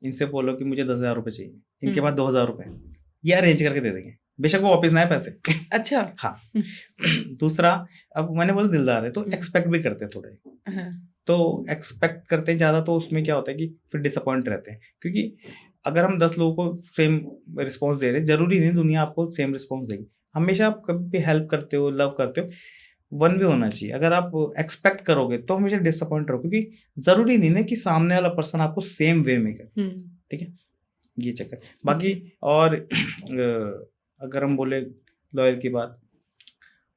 इनसे बोलो कि मुझे 10,000 रुपए चाहिए, इनके पास 2,000 रुपए, ये अरेंज करके दे देंगे, बेशक वो वापस ना है पैसे। अच्छा। हाँ। दूसरा, अब मैंने बोला दिलदार है तो एक्सपेक्ट भी करते हैं थोड़े, तो एक्सपेक्ट करते हैं ज्यादा, तो उसमें क्या होता है कि फिर डिसअपॉइंट रहते हैं। क्योंकि अगर हम 10 लोगों को सेम रिस्पॉन्स दे रहे हैं, जरूरी नहीं दुनिया आपको सेम रिस्पॉन्स देगी। हमेशा आप कभी भी हेल्प करते हो, लव करते हो, वन वे होना चाहिए। अगर आप एक्सपेक्ट करोगे तो हमेशा डिसअपॉइंट रहो, क्योंकि जरूरी नहीं ना कि सामने वाला पर्सन आपको सेम वे में करे। ठीक है, ये चक्कर। बाकी और अगर हम बोले लॉयल की बात,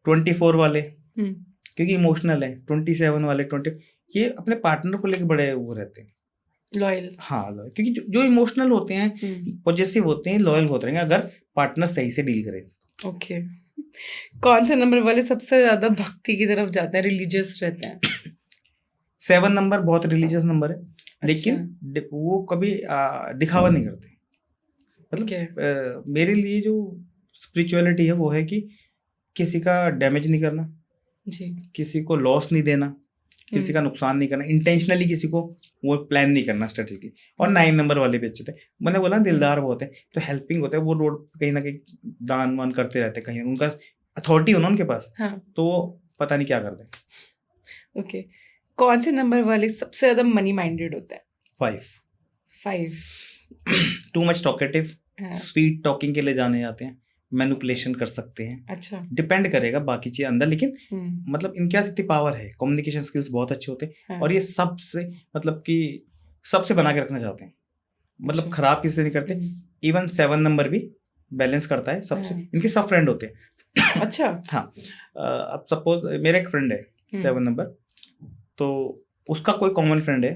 24 वाले क्योंकि इमोशनल है, 27 वाले 20 ये अपने पार्टनर को लेकर बड़े वो रहते हैं लॉयल। हाँ, लॉयल, क्योंकि जो इमोशनल होते हैं, पॉजिटिव होते हैं, लॉयल होते रहेंगे अगर पार्टनर सही से डील करे। ओके। कौन से नंबर वाले सबसे ज्यादा भक्ति की तरफ जाते हैं, रिलीजियस रहते हैं? 7 नंबर बहुत रिलीजियस नंबर है। अच्छा। लेकिन वो कभी दिखावा नहीं करते। मतलब मेरे लिए जो स्पिरिचुअलिटी है वो है कि किसी का डैमेज नहीं करना जी, किसी को लॉस नहीं देना, किसी का नुकसान नहीं करना, इंटेंशनली किसी को वो प्लान नहीं करना स्ट्रेटेजी। और 9 नंबर वाले भी अच्छे थे। मैंने बोला दिलदार बहुत है, तो हेल्पिंग होता है। वो रोड कहीं ना कहीं दान वान करते रहते, कहीं उनका अथॉरिटी हो ना उनके पास, हाँ। तो वो पता नहीं क्या कर रहे। ओके। कौन से नंबर वाले सबसे ज्यादा मनी माइंडेड होता है? 5 too much talkative, sweet talking के लिए जाने जाते हैं, मैनिपुलेशन कर सकते हैं। अच्छा, डिपेंड करेगा बाकी चीज अंदर, लेकिन मतलब इनके पास इतनी पावर है, कम्युनिकेशन स्किल्स बहुत अच्छे होते हैं। हाँ। और ये सबसे मतलब कि सबसे बना के रखना चाहते हैं, मतलब अच्छा। खराब किसी से नहीं करते। इवन 7 नंबर भी बैलेंस करता है सबसे। हाँ। इनके सब फ्रेंड होते हैं। अच्छा, हाँ। अब सपोज मेरा एक फ्रेंड है 7 नंबर, तो उसका कोई कॉमन फ्रेंड है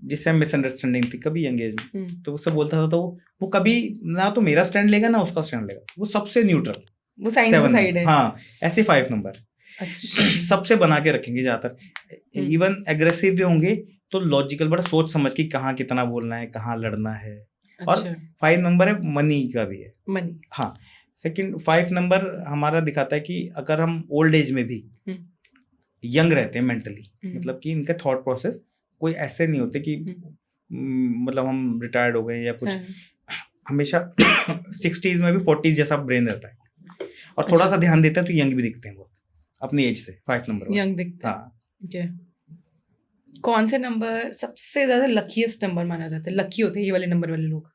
जिससे मिसअंडरस्टैंडिंग थी कभी यंग एज में, तो उससे बोलता था, तो वो कभी ना तो मेरा स्टैंड लेगा ना उसका स्टैंड लेगा, वो सबसे न्यूट्रल, वो साइंस की साइड है। हाँ, ऐसे 5 नंबर अच्छा। सबसे बना के रखेंगे ज्यादातर। इवन एग्रेसिव भी होंगे तो लॉजिकल, बड़ा सोच समझ के कहाँ कितना बोलना है, कहाँ लड़ना है। और 5 नंबर है मनी का भी है, मनी। हाँ, सेकंड 5 नंबर हमारा दिखाता है कि अगर हम ओल्ड एज में भी यंग रहते हैं मेंटली, मतलब कि इनका थॉट प्रोसेस कोई ऐसे नहीं होते कि मतलब हम रिटायर्ड हो गए या कुछ, हमेशा 60s में भी 40s जैसा ब्रेन रहता है, और थोड़ा सा ध्यान देते हैं तो यंग भी दिखते हैं बहुत अपनी एज से। 5 नंबर यंग दिखते हैं। हाँ। कौन से नंबर सबसे ज्यादा लकीएस्ट नंबर माना जाता है? लकी होते हैं ये वाले नंबर वाले लोग।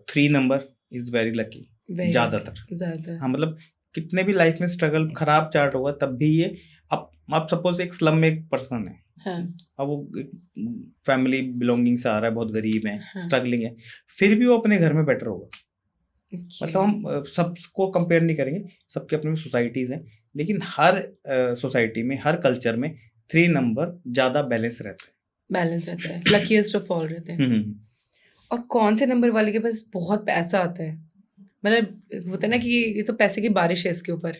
3 नंबर इज वेरी लकी, ज्यादातर। हाँ, मतलब कितने भी लाइफ में स्ट्रगल, खराब चार्ट होगा तब भी ये, अब सपोज एक स्लम में एक पर्सन है, अब वो फैमिली बिलोंगिंग से आ रहा है, बहुत गरीब है, स्ट्रगलिंग है, फिर भी वो अपने घर में बेटर होगा। मतलब हम सबको कंपेयर नहीं करेंगे, सबके अपने सोसाइटीज हैं, लेकिन हर सोसाइटी में, हर कल्चर में 3 नंबर ज्यादा बैलेंस रहता है, लकीएस्ट ऑफ ऑल रहते हैं। और कौन से नंबर वाले के पास बहुत पैसा आता है? मतलब होता है ना कि ये तो पैसे की बारिश है इसके ऊपर।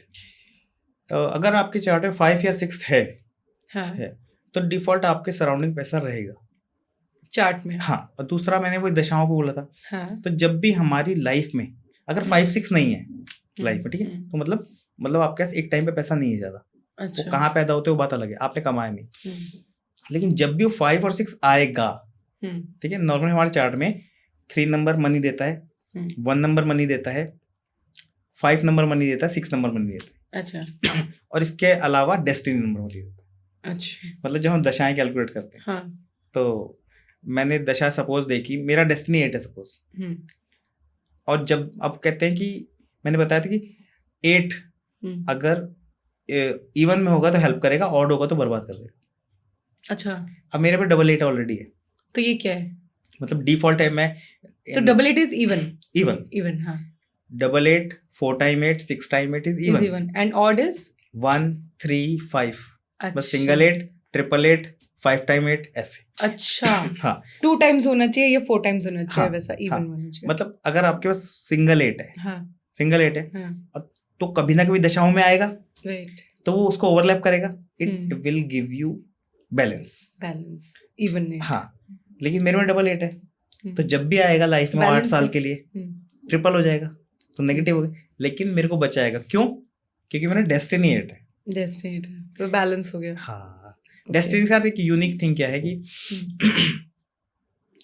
अगर आपके चार्ट में 5 या 6 है, तो डिफॉल्ट आपके सराउंडिंग पैसा रहेगा चार्ट में। हाँ, और दूसरा मैंने वो दशाओं को बोला था, तो जब भी हमारी लाइफ में अगर 5-6 नहीं है लाइफ में, ठीक है, तो मतलब आपके पास एक टाइम पे पैसा नहीं है ज्यादा। अच्छा। वो कहाँ पैदा होते हैं वो बात अलग है, आपने कमाया नहीं, लेकिन जब भी वो 5 और 6 आएगा, ठीक है, नॉर्मली हमारे चार्ट में 3 नंबर मनी देता है, 1 नंबर मनी देता है, 5 नंबर मनी देता है, 6 नंबर मनी देता है। अच्छा। और इसके अलावा डेस्टिनी नंबर मनी देता है। अच्छा। मतलब जब हम दशाएं कैलकुलेट करते हैं, तो मैंने दशा सपोज देखी, मेरा डेस्टिनी 8 है सपोज, और जब अब कहते हैं कि मैंने बताया था कि 8 अगर इवन में होगा तो हेल्प करेगा, ऑड होगा तो बर्बाद कर देगा। अच्छा। अब मेरे पे 8 ऑलरेडी है, तो ये क्या है? मतलब डिफॉल्ट है। मैं तो 8 इज इवन। हाँ, 8 4 time 8 6 time 8 is even, and odd is 1 3 5। अच्छा। बस सिंगल 8 ट्रिपल 8 5 टाइम 8 ऐसे। अच्छा। हाँ, 2 टाइम्स होना चाहिए या 4 टाइम्स होना चाहिए? हाँ, वैसा इवन होना चाहिए। मतलब अगर आपके पास सिंगल 8 है, सिंगल 8 है, तो कभी ना कभी दशाओं में आएगा, राइट, तो वो उसको ओवरलैप करेगा, it will give you balance even नहीं। हाँ, लेकिन मेरे में 8 है, तो जब भी आएगा लाइफ में 8 साल के लिए ट्रिपल हो जाएगा, तो नेगेटिव हो गया, लेकिन मेरे को बचाएगा। क्यों? क्योंकि मेरा डेस्टिनी 8 है, तो बैलेंस हो गया। हाँ। डेस्टिनी के साथ एक यूनिक थिंग क्या है कि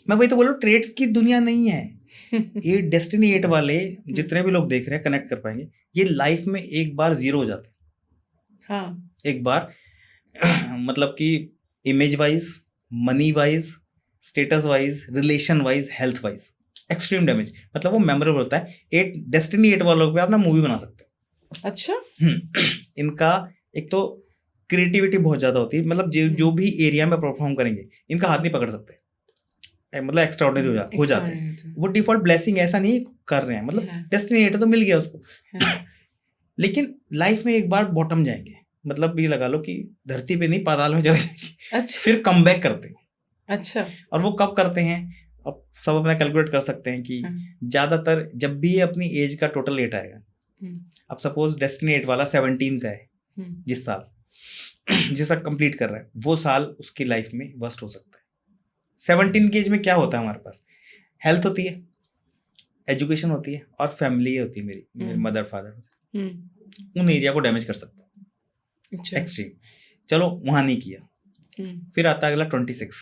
मैं वही तो बोल रहा हूँ, ट्रेड्स की दुनिया नहीं है ये। डेस्टिनी 8 वाले जितने भी लोग देख रहे हैं कनेक्ट कर पाएंगे, ये लाइफ में एक बार 0 हो जाते हैं। हाँ, एक बार मतलब कि image wise, money wise, status wise, relation wise, health wise extreme damage, मतलब वो मेमोरेबल होता है। डेस्टिनी 8 वालों पे आप ना मूवी बना सकते हो। अच्छा। इनका एक तो क्रिएटिविटी बहुत ज्यादा होती है, मतलब जो भी एरिया में परफॉर्म करेंगे इनका हाथ नहीं पकड़ सकते, मतलब एक्स्ट्राऑर्डिनरी हो जाते हैं। वो डिफॉल्ट ब्लेसिंग ऐसा नहीं कर रहे हैं, मतलब डेस्टिनी 8 तो मिल गया उसको, लेकिन लाइफ में एक बार बॉटम जाएंगे, मतलब ये लगा लो कि धरती पे नहीं पाताल में चले जाएंगे। अच्छा। फिर कम बैक करते हैं। अच्छा। और वो कब करते हैं? अब सब अपना कैलकुलेट कर सकते हैं कि ज्यादातर जब भी ये अपनी एज का टोटल 8 आएगा, अब सपोज डेस्टिनी 8 वाला 17 का है, जिस साल कंप्लीट कर रहा है, वो साल उसकी लाइफ में वर्स्ट हो सकता है। 17 की एज में क्या होता है हमारे पास? हेल्थ होती है, एजुकेशन होती है, और फैमिली होती है। मेरी मदर फादर उन एरिया को डैमेज कर सकता है एक्सट्रीम। चलो वहां नहीं किया, फिर आता है अगला 26।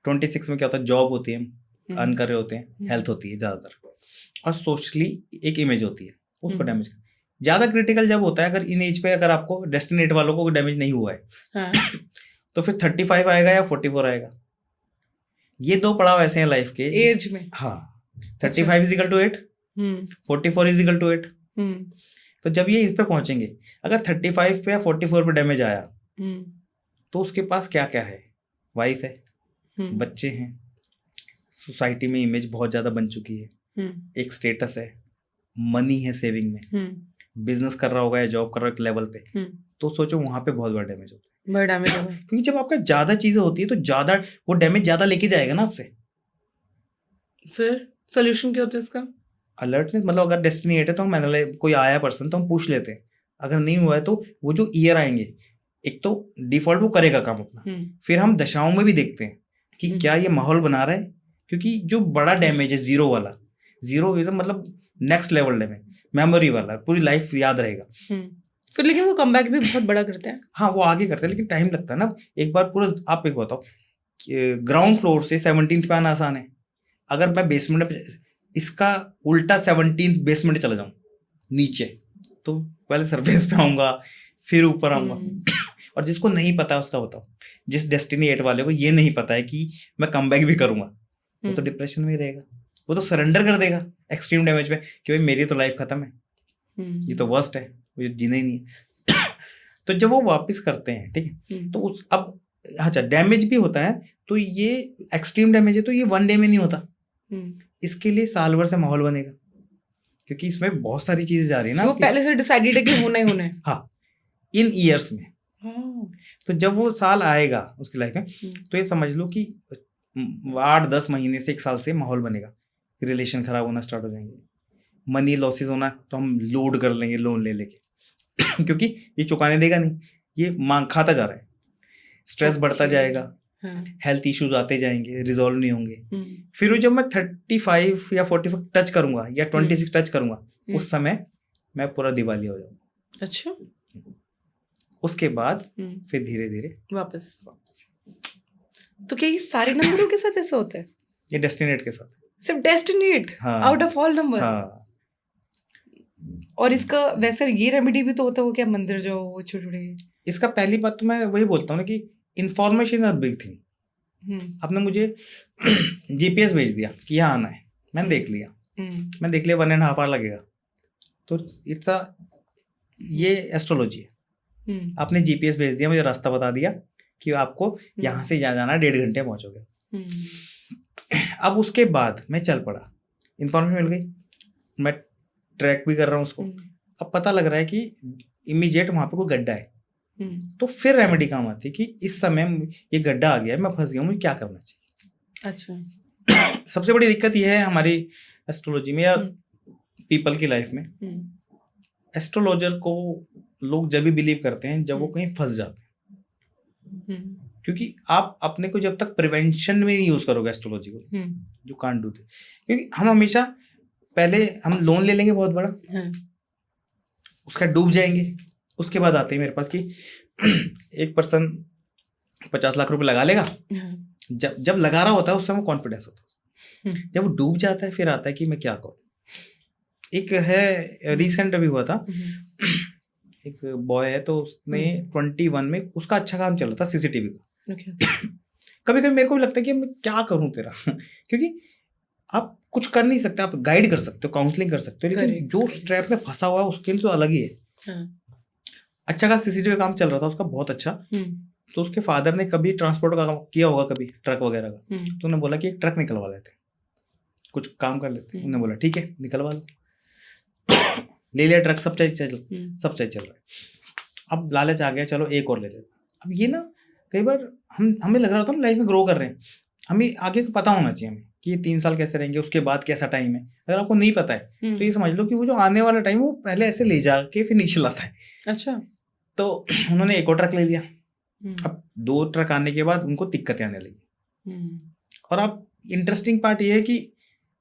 26 में क्या होता है? जॉब होती है, अर्न कर रहे होते हैं, हेल्थ होती है ज्यादातर, और सोशली एक इमेज होती है, उसको डैमेज कर। ज्यादा क्रिटिकल जब होता है अगर इन एज पे अगर आपको डेस्टिनी 8 वालों को डैमेज नहीं हुआ है, तो फिर 35 आएगा या 44 आएगा। ये 2 पड़ाव ऐसे हैं लाइफ के एज में। हाँ, 35 is equal to 8, 44 is equal to 8। तो जब ये इस पे पहुंचेंगे, अगर 35 पे या 44 पे डैमेज आया, तो उसके पास क्या क्या है? वाइफ है, बच्चे हैं, सोसाइटी में इमेज बहुत ज्यादा बन चुकी है, एक स्टेटस है, मनी है सेविंग में, बिजनेस कर रहा होगा या जॉब कर रहा है एक लेवल पे, तो सोचो वहां पे बहुत बड़ा डैमेज होता है। बड़ा डैमेज होगा। क्योंकि जब आपका ज्यादा चीजें होती है तो ज्यादा वो डैमेज ज्यादा लेके जाएगा ना आपसे। फिर सोल्यूशन क्या होता है इसका? अलर्टनेस मतलब अगर डेस्टिनी 8 है तो हम एनालाइज, कोई आया पर्सन तो हम पूछ लेते हैं, अगर नहीं हुआ है तो वो जो ईयर आएंगे, एक तो डिफॉल्ट वो करेगा काम अपना, फिर हम दशाओं में भी देखते हैं कि क्या ये माहौल बना रहा है, क्योंकि जो बड़ा डैमेज है जीरो वाला, जीरो मतलब नेक्स्ट लेवल डैमेज, मेमोरी वाला, पूरी लाइफ याद रहेगा। फिर लेकिन वो कमबैक भी बहुत बड़ा करते हैं। हाँ वो आगे करते हैं लेकिन टाइम लगता है ना। एक बार पूरा आप एक बताओ, ग्राउंड फ्लोर से 17th पे आना आसान है, अगर मैं बेसमेंट पे इसका उल्टा 17th बेसमेंट चला जाऊं नीचे, तो पहले सरफेस पे आऊंगा फिर ऊपर आऊंगा। और जिसको नहीं पता है उसका बताओ, जिस डेस्टिनी 8 वाले को ये नहीं पता है कि मैं कमबैक भी करूंगा, वो तो डिप्रेशन में ही रहेगा, वो तो सरेंडर कर देगा एक्सट्रीम डैमेज पे कि भाई मेरी तो लाइफ खत्म है, ये तो वर्स्ट है, मुझे जीना ही नहीं है। तो जब वो वापस करते हैं, ठीक है, तो उस अब अच्छा डैमेज भी होता है, तो ये एक्सट्रीम डैमेज है तो ये वन डे में नहीं होता, इसके लिए साल भर से माहौल बनेगा, क्योंकि इसमें बहुत सारी चीजें जा रही है ना। वो पहले से डिसाइडेड है कि होना ही होना है। हाँ, इन ईयर्स में। तो जब वो साल आएगा उसकी लाइफ में, तो ये समझ लो कि 8-10 महीने से 1 साल से माहौल बनेगा, रिलेशन खराब होना स्टार्ट हो जाएंगे, मनी लॉसेस होना, तो हम लोड कर लेंगे लोन ले लेके क्योंकि ये चुकाने देगा नहीं, ये मांग खाता जा रहा है, स्ट्रेस बढ़ता जाएगा, हेल्थ इश्यूज आते जाएंगे, रिजॉल्व नहीं होंगे। फिर जब मैं 35 या 45 टच करूंगा या 26 टच करूंगा, उस समय मैं पूरा दिवाली हो जाऊंगा। अच्छा, उसके बाद फिर धीरे धीरे वापस। तो क्या ये सारे नंबरों के साथ ऐसा होता है? ये डेस्टिनेट के साथ, सिर्फ डेस्टिनेट आउट ऑफ ऑल नंबर। हाँ। और इसका वैसे ये रेमेडी भी तो होता है, वो क्या मंदिर जाओ, वो छोटे। इसका पहली बात तो मैं वही बोलता हूँ ना कि इन्फॉर्मेशन आर बिग थिंग। आपने मुझे जीपीएस भेज दिया कि यहाँ आना है, मैंने देख लिया, 1.5 आवर लगेगा, तो इट्स अ ये एस्ट्रोलॉजी है। आपने जीपीएस भेज दिया, मुझे रास्ता बता दिया कि आपको यहाँ से यहाँ जाना 1.5 घंटे पहुँचोगे। अब उसके बाद मैं चल पड़ा, इन्फॉर्मेशन मिल गई, मैं ट्रैक भी कर रहा हूँ उसको, अब पता लग रहा है कि इमीडिएट वहाँ पे कोई गड्ढा है, तो फिर रेमेडी काम आती है कि इस समय ये गड्ढा आ गया है, मैं फंस गया हूँ, मुझे क्या करना चाहिए। अच्छा। सबसे बड़ी दिक्कत यह है हमारी एस्ट्रोलॉजी में या पीपल की लाइफ में, एस्ट्रोलॉजर को लोग जब भी बिलीव करते हैं जब वो कहीं फंस जाते हैं, क्योंकि आप अपने को जब तक प्रिवेंशन में नहीं यूज करोगे एस्ट्रोलॉजी को, यू कांट डू दैट। क्योंकि हम हमेशा पहले हम लोन ले लेंगे बहुत बड़ा, उसका डूब जाएंगे, उसके बाद आते हैं मेरे पास कि एक पर्सन 50 लाख रुपए लगा लेगा, जब लगा रहा होता है उस समय कॉन्फिडेंस होता है, जब वो डूब जाता है फिर आता है कि मैं क्या करूं। एक है रिसेंट अभी हुआ था, एक बॉय है तो उसने 21 में उसका अच्छा काम चल रहा था सीसीटीवी का। कभी कभी मेरे को भी लगता है कि मैं क्या करूं तेरा क्योंकि आप कुछ कर नहीं सकते, आप गाइड कर सकते हो, काउंसलिंग कर सकते हो, लेकिन जो स्ट्रैप में फंसा हुआ है उसके लिए तो अलग ही है। अच्छा का सीसीटीवी काम चल रहा था उसका बहुत अच्छा, तो उसके फादर ने कभी ट्रांसपोर्ट का काम किया होगा, कभी ट्रक वगैरह का, तो उन्होंने बोला कि एक ट्रक निकलवा लेते, कुछ काम कर लेते। उन्होंने बोला ठीक है निकलवा लो, ले लिया ट्रक, सब सही चल रहा है। अब लालच आ गया, चलो एक और ले लेते। अब ये ना कई बार हमें लग रहा होता है लाइफ में ग्रो कर रहे हैं, हमें आगे को पता होना चाहिए हमें कि ये 3 साल कैसे रहेंगे, उसके बाद कैसा टाइम है। अगर आपको नहीं पता है तो ये समझ लो कि वो जो आने वाला टाइम वो पहले ऐसे ले जाके फिर नीचे लाता है। अच्छा, तो उन्होंने एक और ट्रक ले लिया। अब 2 ट्रक आने के बाद उनको दिक्कतें आने लगी। और अब इंटरेस्टिंग पार्ट ये है कि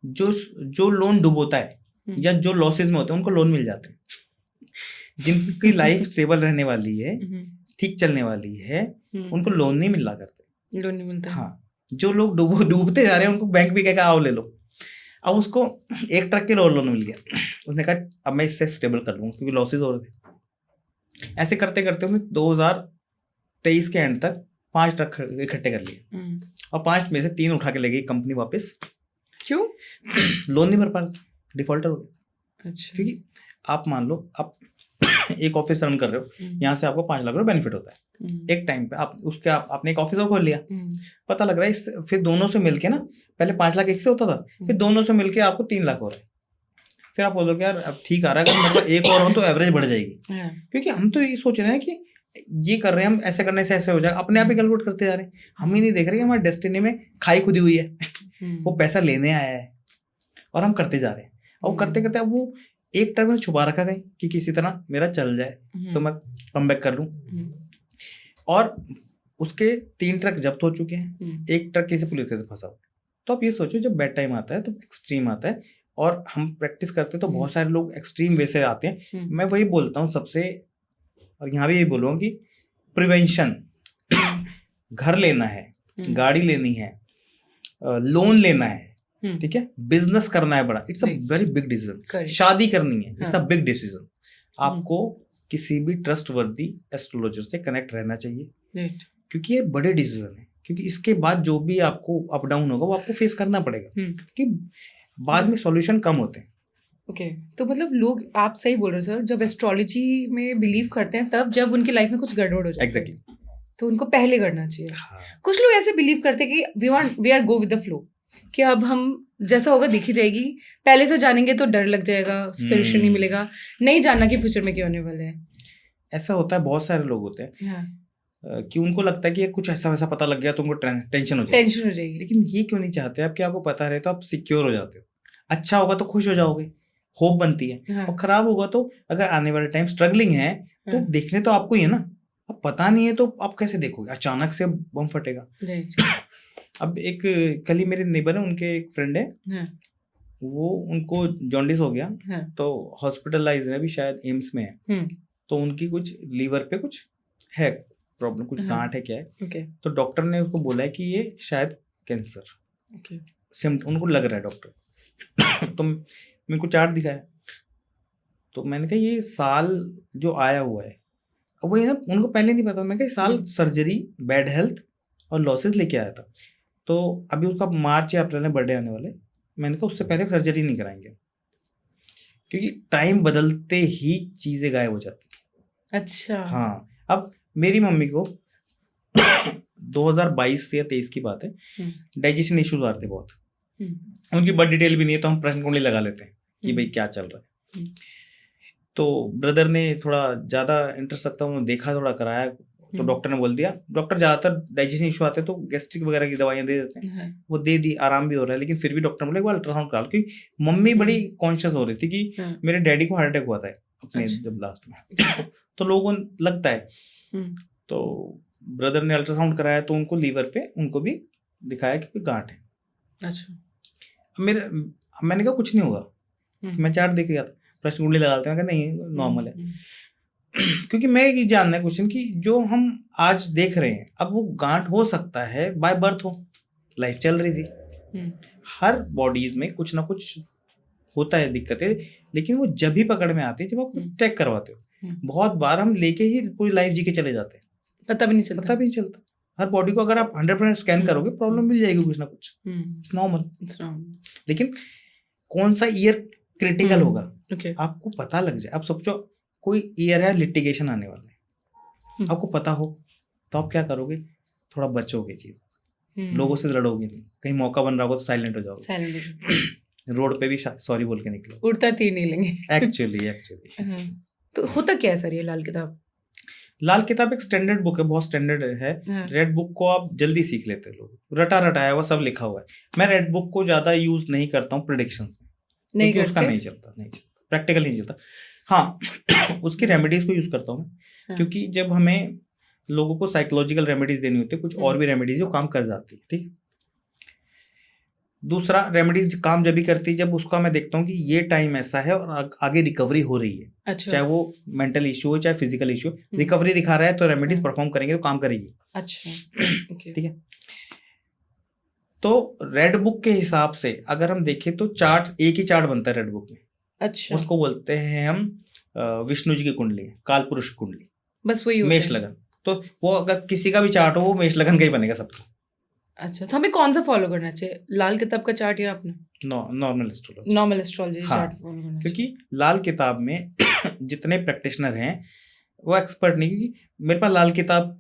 जो लोन डूबोता है या जो लॉसेस में होते हैं उनको लोन मिल जाते हैं। जिनकी लाइफ स्टेबल रहने वाली है, ठीक चलने वाली है, उनको लोन नहीं मिल रहा करते, लोन नहीं मिलता। हाँ, जो लोग डूबते जा रहे हैं उनको बैंक भी कहेगा आओ ले लो। अब उसको एक ट्रक के लोन मिल गया, उसने कहा अब मैं इससे स्टेबल कर लूँगा क्योंकि लॉसेज हो रहे थे। ऐसे करते करते उसने 2023 के एंड तक 5 ट्रक इकट्ठे कर लिए और 5 में से 3 उठा के ले गई कंपनी वापस। क्यों? लोन नहीं भर पा रहा, डिफॉल्टर हो गया। अच्छा। क्योंकि आप मान लो आप एक ऑफिस रन कर रहे हो, यहाँ से आपको 5 लाख रुपए बेनिफिट होता है एक टाइम पे, आपने एक ऑफिस और खोल लिया, पता लग रहा है फिर दोनों से मिलके ना, पहले 5 लाख एक से होता था, फिर दोनों से मिलके आपको 3 लाख हो रहा है। फिर आप बोलोगे यार अब ठीक आ रहा है, अगर मतलब एक और हो तो एवरेज बढ़ जाएगी। क्योंकि हम तो ये सोच रहे हैं कि ये कर रहे हैं हम, ऐसे करने से ऐसे हो जाएगा, अपने आप ही कैलकुलेट करते जा रहे हैं। हम ही नहीं देख रहे कि हमारे डेस्टिनी में खाई खुदी हुई है। वो पैसा लेने आया है और हम करते जा रहे हैं। और करते करते अब वो एक ट्रक में छुपा रखा गया कि किसी तरह मेरा चल जाए तो मैं कम बैक कर लूँ। और उसके 3 ट्रक जब्त हो चुके हैं, 1 ट्रक किसी पुलिस के फंसा हुआ। तो आप ये सोचो, जब बैड टाइम आता है तो एक्सट्रीम आता है, और हम प्रैक्टिस करते हैं तो बहुत सारे लोग एक्सट्रीम वे से आते हैं। मैं वही बोलता हूँ सबसे, और यहाँ भी यही बोलूँगा कि प्रिवेंशन, घर लेना है, गाड़ी लेनी है, लोन लेना है, ठीक है, बिजनेस करना है बड़ा, it's a very big decision. शादी करनी है, इट्स अ बिग डिसीजन। आपको किसी भी ट्रस्टवर्दी एस्ट्रोलॉजर से कनेक्ट रहना चाहिए, क्योंकि ये बड़े डिसीजन है। क्योंकि इसके बाद जो भी आपको अप डाउन होगा वो आपको फेस करना पड़ेगा, कि बाद में सॉल्यूशन कम होते हैं। ओके, तो मतलब लोग, आप सही बोल रहे हो सर, जब एस्ट्रोलॉजी में बिलीव करते हैं तब जब उनकी लाइफ में कुछ गड़बड़ हो जाती है। एग्जैक्टली, तो उनको पहले करना चाहिए। हाँ। कुछ लोग ऐसे बिलीव करते हैं कि we are go with the flow, कि अब हम जैसा होगा देखी जाएगी, पहले से जानेंगे तो डर लग जाएगा, सोल्यूशन नहीं मिलेगा, नहीं जानना कि फ्यूचर में क्या होने वाले हैं। ऐसा होता है, बहुत सारे लोग होते हैं। हाँ। कि उनको लगता है कि कुछ ऐसा वैसा पता लग गया तो उनको टेंशन हो जाएगी। लेकिन ये क्यों नहीं चाहते आप कि आपको पता रहे, तो आप सिक्योर हो जाते हो। अच्छा होगा तो खुश हो जाओगे, होप बनती है। हाँ। और खराब होगा तो अगर आने वाले टाइम स्ट्रगलिंग है तो देखने तो आपको ही है ना। अब पता नहीं है तो आप कैसे देखोगे, अचानक से बम फटेगा। अब एक कल ही मेरे नेबर है, उनके एक फ्रेंड है, वो उनको जॉन्डिस हो गया, तो हॉस्पिटलाइज है, अभी शायद एम्स में है। तो उनकी कुछ लीवर पे कुछ है प्रॉब्लम, कुछ गांठ है, क्या है। तो डॉक्टर ने उसको बोला है कि ये शायद कैंसर सिम्पटम उनको लग रहा है डॉक्टर। तो मेरे को चार्ट दिखाया, तो मैंने कहा ये साल जो आया हुआ है, अब वही ना, उनको पहले नहीं पता। मैं कहा साल सर्जरी, बैड हेल्थ और लॉसेस लेके आया था। तो अभी उसका मार्च या अप्रैल में बर्थडे आने वाले, मैंने कहा उससे पहले सर्जरी नहीं कराएंगे, क्योंकि टाइम बदलते ही चीजें गायब हो जाती। अच्छा। हाँ, अब मेरी मम्मी को 2022 या 23 की बात है, डाइजेशन इश्यूज आते बहुत। उनकी बर्थ डिटेल भी नहीं है तो हम प्रश्न कुंडली लगा लेते हैं कि भाई क्या चल रहा है। तो ब्रदर ने थोड़ा ज़्यादा इंटरेस्ट रखता, उन्होंने देखा, थोड़ा कराया, तो डॉक्टर ने बोल दिया, डॉक्टर ज़्यादातर डाइजेशन इशू आते हैं तो गैस्ट्रिक वगैरह की दवाइयाँ दे देते हैं, वो दे दी, आराम भी हो रहा है। लेकिन फिर भी डॉक्टर बोले वो अल्ट्रासाउंड करा लो, क्योंकि मम्मी बड़ी कॉन्शियस हो रही थी कि मेरे डैडी को हार्ट अटैक हुआ था अपने जब लास्ट में। तो लोगों को लगता है। तो ब्रदर ने अल्ट्रासाउंड कराया तो उनको लीवर पे उनको भी दिखाया कि गांठ है। अच्छा। मैंने कहा कुछ नहीं होगा, मैं चार्ट देख गया था, प्रश्न कुंडली लगाते हैं, नहीं नॉर्मल है। क्योंकि मैं ये जानना है क्वेश्चन कि जो हम आज देख रहे हैं, अब वो गांठ हो सकता है बाय बर्थ हो, लाइफ चल रही थी, हर बॉडीज में कुछ ना कुछ होता है दिक्कतें, लेकिन वो जब भी पकड़ में आती है जब आप चेक करवाते हो। बहुत बार हम लेके ही पूरी लाइफ जी के चले जाते हैं, पता भी नहीं चलता। हर बॉडी को अगर आप 100% स्कैन करोगे प्रॉब्लम मिल जाएगी कुछ ना कुछ, इट्स नॉर्मल। लेकिन कौन सा ईयर क्रिटिकल होगा आपको पता लग जाए। आप सोचो कोई ईयर है लिटिगेशन आने वाला है, आपको पता हो तो आप क्या करोगे, थोड़ा बचोगे चीज, लोगों से लड़ोगे नहीं। कहीं मौका बन रहा होगा तो साइलेंट हो जाओगे। रोड पे भी सॉरी बोल के निकलो, उड़ता तीर नहीं लेंगे। एक्चुअली तो होता क्या है सर ये लाल किताब? लाल किताब एक स्टैंडर्ड बुक है, बहुत स्टैंडर्ड है। रेड बुक को आप जल्दी सीख लेते हैं लोग, रटा रटाया हुआ सब लिखा हुआ है। मैं रेड बुक को ज्यादा यूज नहीं करता हूँ प्रेडिक्शंस में, नहीं करते? उसका नहीं चलता, प्रैक्टिकल नहीं चलता। हाँ, उसकी रेमेडीज को यूज करता हूँ, क्योंकि जब हमें लोगों को साइकोलॉजिकल रेमेडीज देनी होती है, कुछ और भी रेमेडीज जो काम कर जाती है, ठीक। दूसरा, रेमेडीज काम जब भी करती है जब उसका मैं देखता हूँ कि ये टाइम ऐसा है और आगे रिकवरी हो रही है। अच्छा। चाहे वो मेंटल इश्यू हो चाहे फिजिकल इश्यू, रिकवरी दिखा रहा है तो रेमेडीज परफॉर्म करेंगे तो काम करेगी। अच्छा, ठीक है। तो रेड बुक के हिसाब से अगर हम देखें तो चार्ट, एक ही चार्ट बनता है रेड बुक में। अच्छा। उसको बोलते हैं हम विष्णु जी की कुंडली, काल पुरुष की कुंडली, बस वही मेष लगन। तो वो अगर किसी का भी चार्ट हो वो मेष लगन का ही बनेगा सबका। अच्छा, तो हमें कौन सा फॉलो करना चाहिए, लाल किताब का चार्ट या अपना नॉर्मल एस्ट्रोलॉजी चार्ट फॉलो करना? क्योंकि लाल किताब में जितने प्रैक्टिशनर हैं वो एक्सपर्ट नहीं, क्योंकि मेरे पास लाल किताब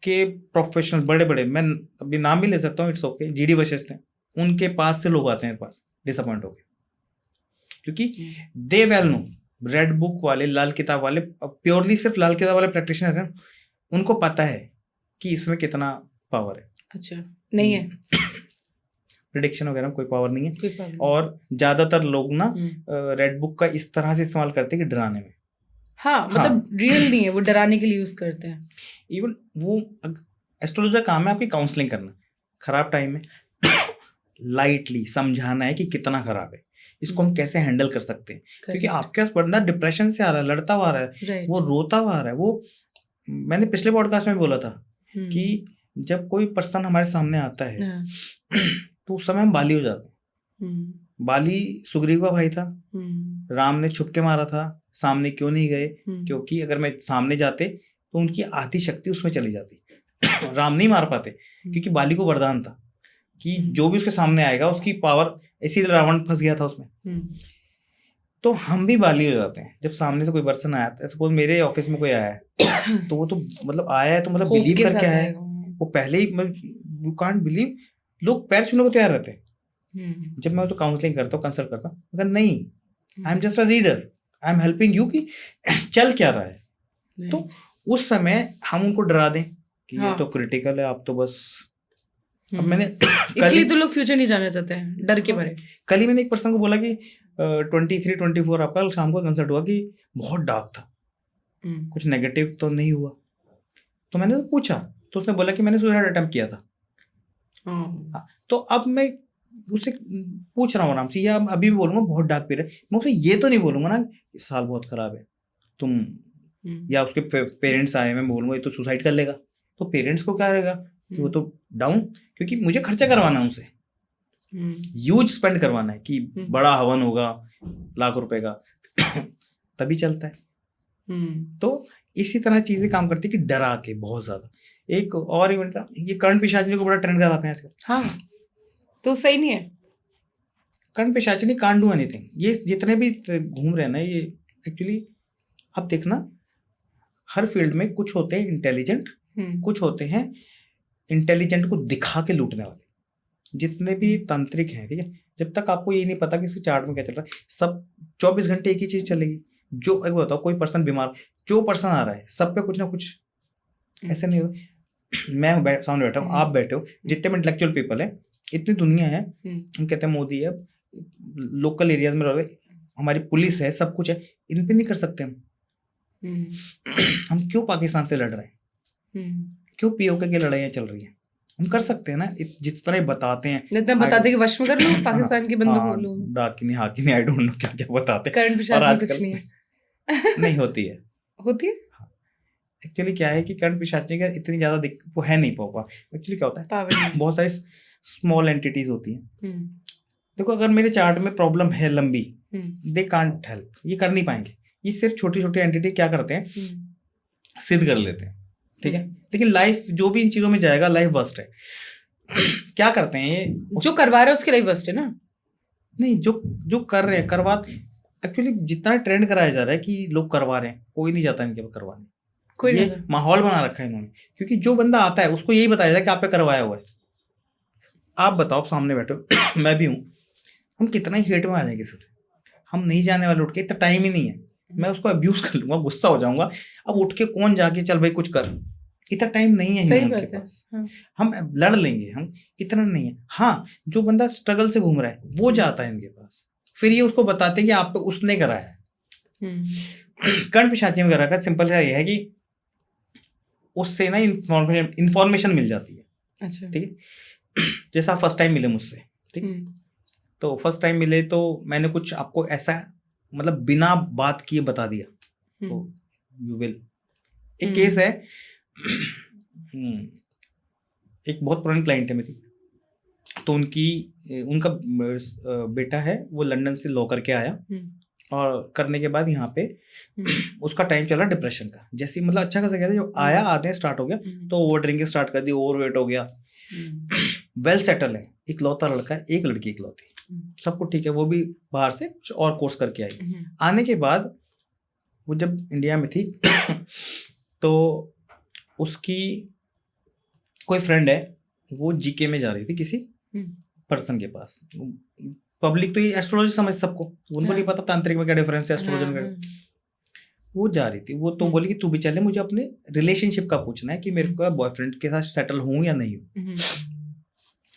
के प्रोफेशनल बड़े बड़े, मैं अभी नाम भी ले सकता हूँ, इट्स ओके, जीडी वशिष्ठ हैं, उनके पास से लोग आते हैं मेरे पास डिसअपॉइंट हो गए, क्योंकि दे वेल नो रेड बुक वाले, लाल किताब वाले, प्योरली सिर्फ लाल किताब वाले प्रैक्टिशनर हैं, उनको पता है कि इसमें कितना पावर है। अच्छा, नहीं है प्रिडिक्शन वगैरह में कोई पावर नहीं है। कोई प्रॉब्लम। और ज्यादातर लोग ना रेड बुक का इस तरह से इस्तेमाल करते हैं कि डराने में। हाँ, मतलब रियल नहीं है, वो डराने के लिए यूज करते हैं। इवन वो एस्ट्रोलॉजी का काम है आपकी काउंसलिंग करना, खराब टाइम में लाइटली समझाना है कि कितना खराब है, इसको हम कैसे हैंडल कर सकते हैं। क्योंकि आपके पास बंदा डिप्रेशन से आ रहा है, लड़ता हुआ आ रहा है, वो रोता हुआ आ रहा है। वो मैंने पिछले पॉडकास्ट में बोला था कि जब कोई पर्सन हमारे सामने आता है तो उस समय हम बाली हो जाते हैं। बाली सुग्रीव का भाई था, राम ने छुप के मारा था, सामने क्यों नहीं गए? क्योंकि अगर मैं सामने जाते तो उनकी आधी शक्ति उसमें चली जाती राम नहीं मार पाते, क्योंकि बाली को वरदान था कि जो भी उसके सामने आएगा उसकी पावर, इसीलिए रावण फंस गया था उसमें। तो हम भी बाली हो जाते हैं जब सामने से कोई पर्सन आया है। सपोज मेरे ऑफिस में कोई आया है तो वो तो मतलब आया है तो मतलब बिलीव करके आया है, वो पहले ही यू कांट बिलीव, लोग पैर छूने को तैयार रहते हैं। जब मैं उसको काउंसलिंग करता हूँ, कंसल्ट करता हूँ, मतलब नहीं, I am just a reader, I am helping you कि चल क्या रहा है। तो उस समय हम उनको डरा दें कि ये तो क्रिटिकल है, आप तो बस। अब मैंने इसलिए तो लोग फ्यूचर नहीं जाना चाहते हैं, डर के मारे। कल ही मैंने एक पर्सन को बोला कि 23-24 आपका कल शाम को कंसल्ट हुआ कि बहुत डार्क था, कुछ नेगेटिव तो नहीं हुआ। तो मैंने पूछा तो उसने बोला कि मैंने सुसाइड अटेम्प्ट किया था। तो अब मैं उससे पूछ रहा हूँ आराम से, या अभी भी बोलूंगा बहुत डार्क पीरियड, मैं उसे ये तो नहीं बोलूंगा ना इस साल बहुत खराब है तुम, या उसके पेरेंट्स आए, मैं बोलूंगा ये तो सुसाइड कर लेगा, तो पेरेंट्स को क्या रहेगा कि वो तो डाउन, क्योंकि मुझे खर्चा करवाना है उनसे, ह्यूज स्पेंड करवाना है कि बड़ा हवन होगा लाख रुपए का तभी चलता है। तो इसी तरह चीजें काम करती है कि डरा के बहुत ज्यादा। एक और इवेंट था, ये कर्ण पिशाचनी को बड़ा ट्रेंड कराते हैं आजकल। हाँ, तो सही नहीं है। कर्ण पिशाचनी कांट डू एनीथिंग, ये जितने भी घूम रहे हैं ना, ये एक्चुअली आप देखना हर फील्ड में कुछ होते हैं इंटेलिजेंट, कुछ होते हैं इंटेलिजेंट को दिखा के लूटने वाले। जितने भी तांत्रिक हैं, ठीक है, जब तक आपको ये नहीं पता कि इसके चार्ट में क्या चल रहा है, सब 24 घंटे एक ही चीज चलेगी। जो एक बताओ, कोई पर्सन बीमार, जो पर्सन आ रहा है सब पे कुछ ना कुछ, ऐसे नहीं हो मैं सामने बैठा हूँ, आप बैठे हो, जितने भी इंटेलेक्चुअल पीपल है, इतनी दुनिया है, हम कहते हैं मोदी है, लोकल एरियाज में रह रहे, हमारी पुलिस है, सब कुछ है, इन पे नहीं कर सकते हम क्यों पाकिस्तान से लड़ रहे हैं, क्यों पीओके की लड़ाइयाँ चल रही हैं, हम कर सकते हैं ना, जिस तरह बताते हैं, जितना बताते कि वश में कर लो पाकिस्तान के बंदों को, लो डाकिनी हाकिनी, आई डोंट नो क्या क्या बताते हैं। कर्ण पिशाचनी कुछ नहीं है नहीं होती है, होती है। एक्चुअली क्या है कि कर्ण पिशाचनी का इतनी ज्यादा वो है नहीं पापा। एक्चुअली क्या होता है, बहुत सारी स्मॉल एंटिटीज होती हैं। देखो अगर मेरे चार्ट में प्रॉब्लम है लंबी, दे कांट हेल्प, ये कर नहीं पाएंगे। ये सिर्फ छोटी छोटी एंटिटी क्या करते हैं, सिद्ध कर लेते हैं, ठीक है। लेकिन लाइफ जो भी इन चीजों में जाएगा, लाइफ वर्स्ट है। क्या करते हैं ये, जो करवा रहे हैं उसके लाइफ वर्स्ट है ना। नहीं, जो कर रहे हैं करवा, एक्चुअली जितना ट्रेंड कराया जा रहा है कि लोग करवा रहे हैं, कोई नहीं जाता इनके करवाने, कोई ये माहौल बना रखा है इन्होंने। क्योंकि जो बंदा आता है उसको यही बताया जाए कि आप पे करवाया हुआ है। आप बताओ, आप सामने बैठो मैं भी हूँ, हम कितना ही हेट में आ जाएंगे सर, हम नहीं जाने वाले उठ के, इतना टाइम ही नहीं है, मैं उसको अब्यूज कर लूंगा, गुस्सा हो जाऊंगा। अब उठ के कौन जाके चल भाई कुछ कर, इतना टाइम नहीं है ह्यूमन के पास। हम लड़ लेंगे, हम इतना नहीं है। हाँ, जो बंदा स्ट्रगल से घूम रहा है वो जाता है इनके पास, फिर ये उसको बताते हैं कि आप पे उसने कराया है। कर्ण पिशाची में करा, सिंपल सा ये है कि उससे ना इंफॉर्मेशन मिल जाती है। अच्छा, ठीक है। जैसा फर्स्ट टाइम मिले मुझसे, ठीक, तो फर्स्ट टाइम मिले तो मैंने कुछ आपको ऐसा मतलब बिना बात किए बता दिया, तो यू विल। एक केस है, एक बहुत पुरानी क्लाइंट है मेरी, तो उनका बेटा है, वो लंदन से लॉ करके आया, और करने के बाद यहाँ पे उसका टाइम चला डिप्रेशन का। जैसे मतलब अच्छा खासा गया था, जो आया आते स्टार्ट हो गया, तो ओवर ड्रिंकिंग स्टार्ट कर दी, ओवरवेट हो गया। वेल सेटल है, इकलौता लड़का है, एक लड़की इकलौती, सब कुछ ठीक है। वो भी बाहर से कुछ और कोर्स करके आई। आने के बाद वो जब इंडिया में थी तो उसकी कोई फ्रेंड है, वो जीके में जा रही थी किसी पर्सन के पास, पब्लिक तो ये एस्ट्रोलॉजी समझ सबको, उनको नहीं पता तांत्रिक में क्या डिफरेंस है एस्ट्रोलॉजी में। वो जा रही थी, वो तो बोली कि तू भी चले, मुझे अपने रिलेशनशिप का पूछना है कि मेरे को बॉयफ्रेंड के साथ सेटल हूँ या नहीं हूँ।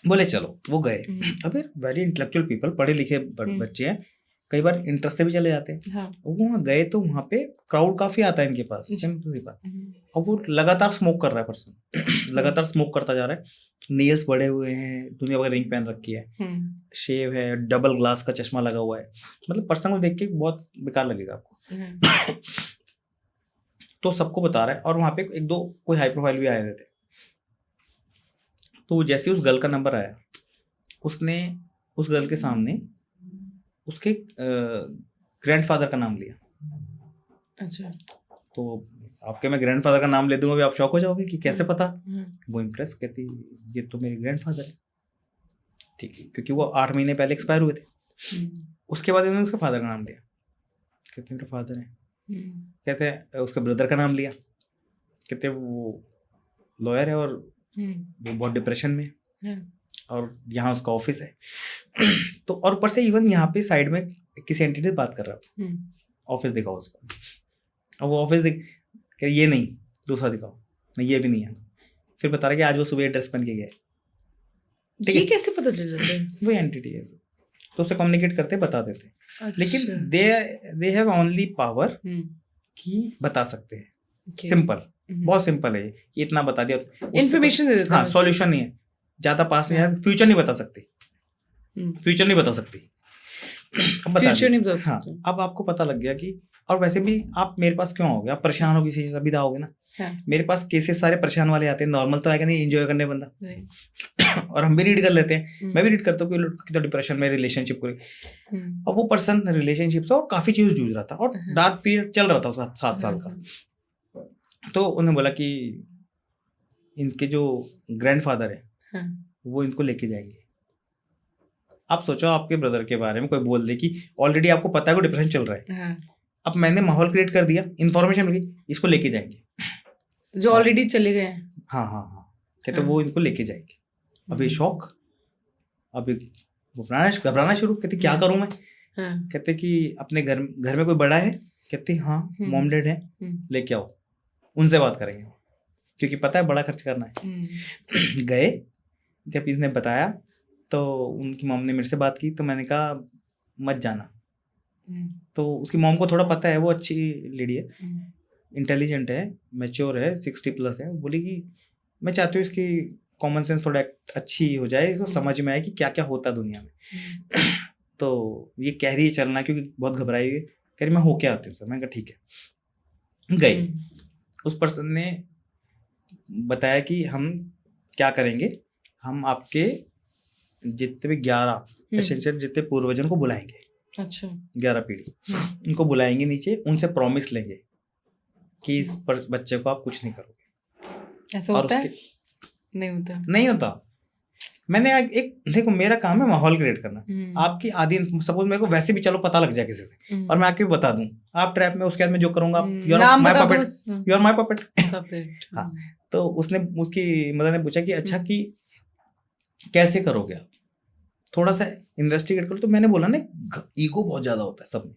बोले चलो, वो गए। अब वेरी इंटेलेक्चुअल पीपल, पढ़े लिखे बच्चे हैं, कई बार इंटरेस्ट से भी चले जाते हैं। हाँ। वो वहाँ गए तो वहाँ पे क्राउड काफी आता है इनके पास, सिंपल सी बात। अब वो लगातार स्मोक कर रहा है पर्सन, लगातार स्मोक करता जा रहा है, नेल्स बड़े हुए हैं, दुनिया भर रिंग पहन रखी है, शेव है, डबल ग्लास का चश्मा लगा हुआ है, मतलब पर्सन को देख के बहुत बेकार लगेगा आपको। तो सबको बता रहा है, और वहाँ पे एक दो कोई हाई प्रोफाइल भी आए हुए थे। तो जैसे उस गर्ल का नंबर आया, उसने उस गर्ल के सामने उसके ग्रैंडफादर का नाम लिया। अच्छा। तो आपके मैं ग्रैंडफादर का नाम ले दूंगा भी आप शॉक हो जाओगे कि कैसे पता। वो इम्प्रेस, कहती ये तो मेरे ग्रैंडफादर है। ठीक है, क्योंकि वो 8 महीने पहले एक्सपायर हुए थे। उसके बाद इन्होंने उसके फादर का नाम लिया, कहते मेरे फादर है। कहते हैं उसके ब्रदर का नाम लिया, कहते वो लॉयर है और वो बहुत डिप्रेशन में है, और यहाँ उसका ऑफिस है। तो और ऊपर से इवन यहाँ पे साइड में किसी एंटिटी से बात कर रहा है, ऑफिस दिखाओ उसका, और वो ऑफिस कह ये नहीं, दूसरा दिखाओ, नहीं ये भी नहीं है। फिर बता रहा कि आज वो सुबह ड्रेस पहन के गया। ये कैसे पता चल जाता है? वो एंटिटी है, तो उससे कम्युनिकेट करते बता देते। अच्छा। लेकिन दे हैव ओनली पावर कि बता सकते हैं। सिंपल, बहुत सिंपल है कि इतना बता दिया, इन्फॉर्मेशन दे देता है। हाँ, सॉल्यूशन नहीं है, ज्यादा पास नहीं है, फ्यूचर नहीं बता सकती, फ्यूचर नहीं बता सकती, फ्यूचर नहीं बता सकती। हाँ, अब आपको पता लग गया कि, और वैसे भी आप मेरे पास क्यों आओगे, आप परेशान हो किसी चीज से भी आओगे ना। हाँ। मेरे पास केसेस सारे परेशान वाले आते हैं, नॉर्मल तो आएगा नहीं, एंजॉय करने बंदा। और हम भी रीड कर लेते हैं, मैं भी रीड करता हूँ कि तो डिप्रेशन में, रिलेशनशिप को, और वो पर्सन रिलेशनशिप से और काफी चीज जूझ रहा था, और डार्क पीरियड चल रहा था उसका 7 साल का। तो उन्होंने बोला कि इनके जो ग्रैंडफादर है वो इनको लेके जाएंगे। आप सोचो, आपके ब्रदर के बारे में कोई बोल दे कि ऑलरेडी आपको पता है वो डिप्रेशन चल रहा है, अब मैंने माहौल क्रिएट कर दिया, इन्फॉर्मेशन मिल गई, इसको लेके जाएंगे, जो ऑलरेडी चले गए हैं। हाँ हाँ हाँ, कहते वो इनको लेके जाएंगे। अभी शौक, अभी घबराना शुरू, कहते क्या करूं मैं। कहते कि अपने घर में कोई बड़ा है, कहते हाँ मॉम डैड है, लेके आओ, उनसे बात करेंगे, क्योंकि पता है बड़ा खर्च करना है। गए, जब इसने बताया तो उनकी मॉम ने मेरे से बात की, तो मैंने कहा मत जाना। तो उसकी मॉम को थोड़ा पता है, वो अच्छी लेडी है, इंटेलिजेंट है, मैच्योर है, 60+ है। बोली कि मैं चाहती हूँ इसकी कॉमन सेंस थोड़ा अच्छी हो जाए, तो समझ में आए कि क्या क्या होता है दुनिया में। तो ये कह रही है चलना, क्योंकि बहुत घबराई हुई है, कह रही मैं होके आती हूँ सर। मैंने कहा ठीक है। गई, उस पर्सन ने बताया कि हम क्या करेंगे, हम आपके जितने भी 11 एसेंशियल जितने पूर्वजन को बुलाएंगे। अच्छा। 11 पीढ़ी, उनको बुलाएंगे नीचे, उनसे प्रॉमिस लेंगे कि इस बच्चे को आप कुछ नहीं करोगे। ऐसा होता है? नहीं होता। मैंने एक देखो, मेरा काम है माहौल क्रिएट करना। आपकी आदि, सपोज मेरे को वैसे भी चलो पता लग जाए किसी से, और मैं आपको बता दूं, आप ट्रैप में, उसके बाद मैं जो करूंगा, यू आर माय पपेट। हाँ, तो उसने, उसकी मदर ने पूछा कि अच्छा कि कैसे करोगे आप, थोड़ा सा इन्वेस्टिगेट करो। तो मैंने बोला ना, ईगो बहुत ज्यादा होता है सब में,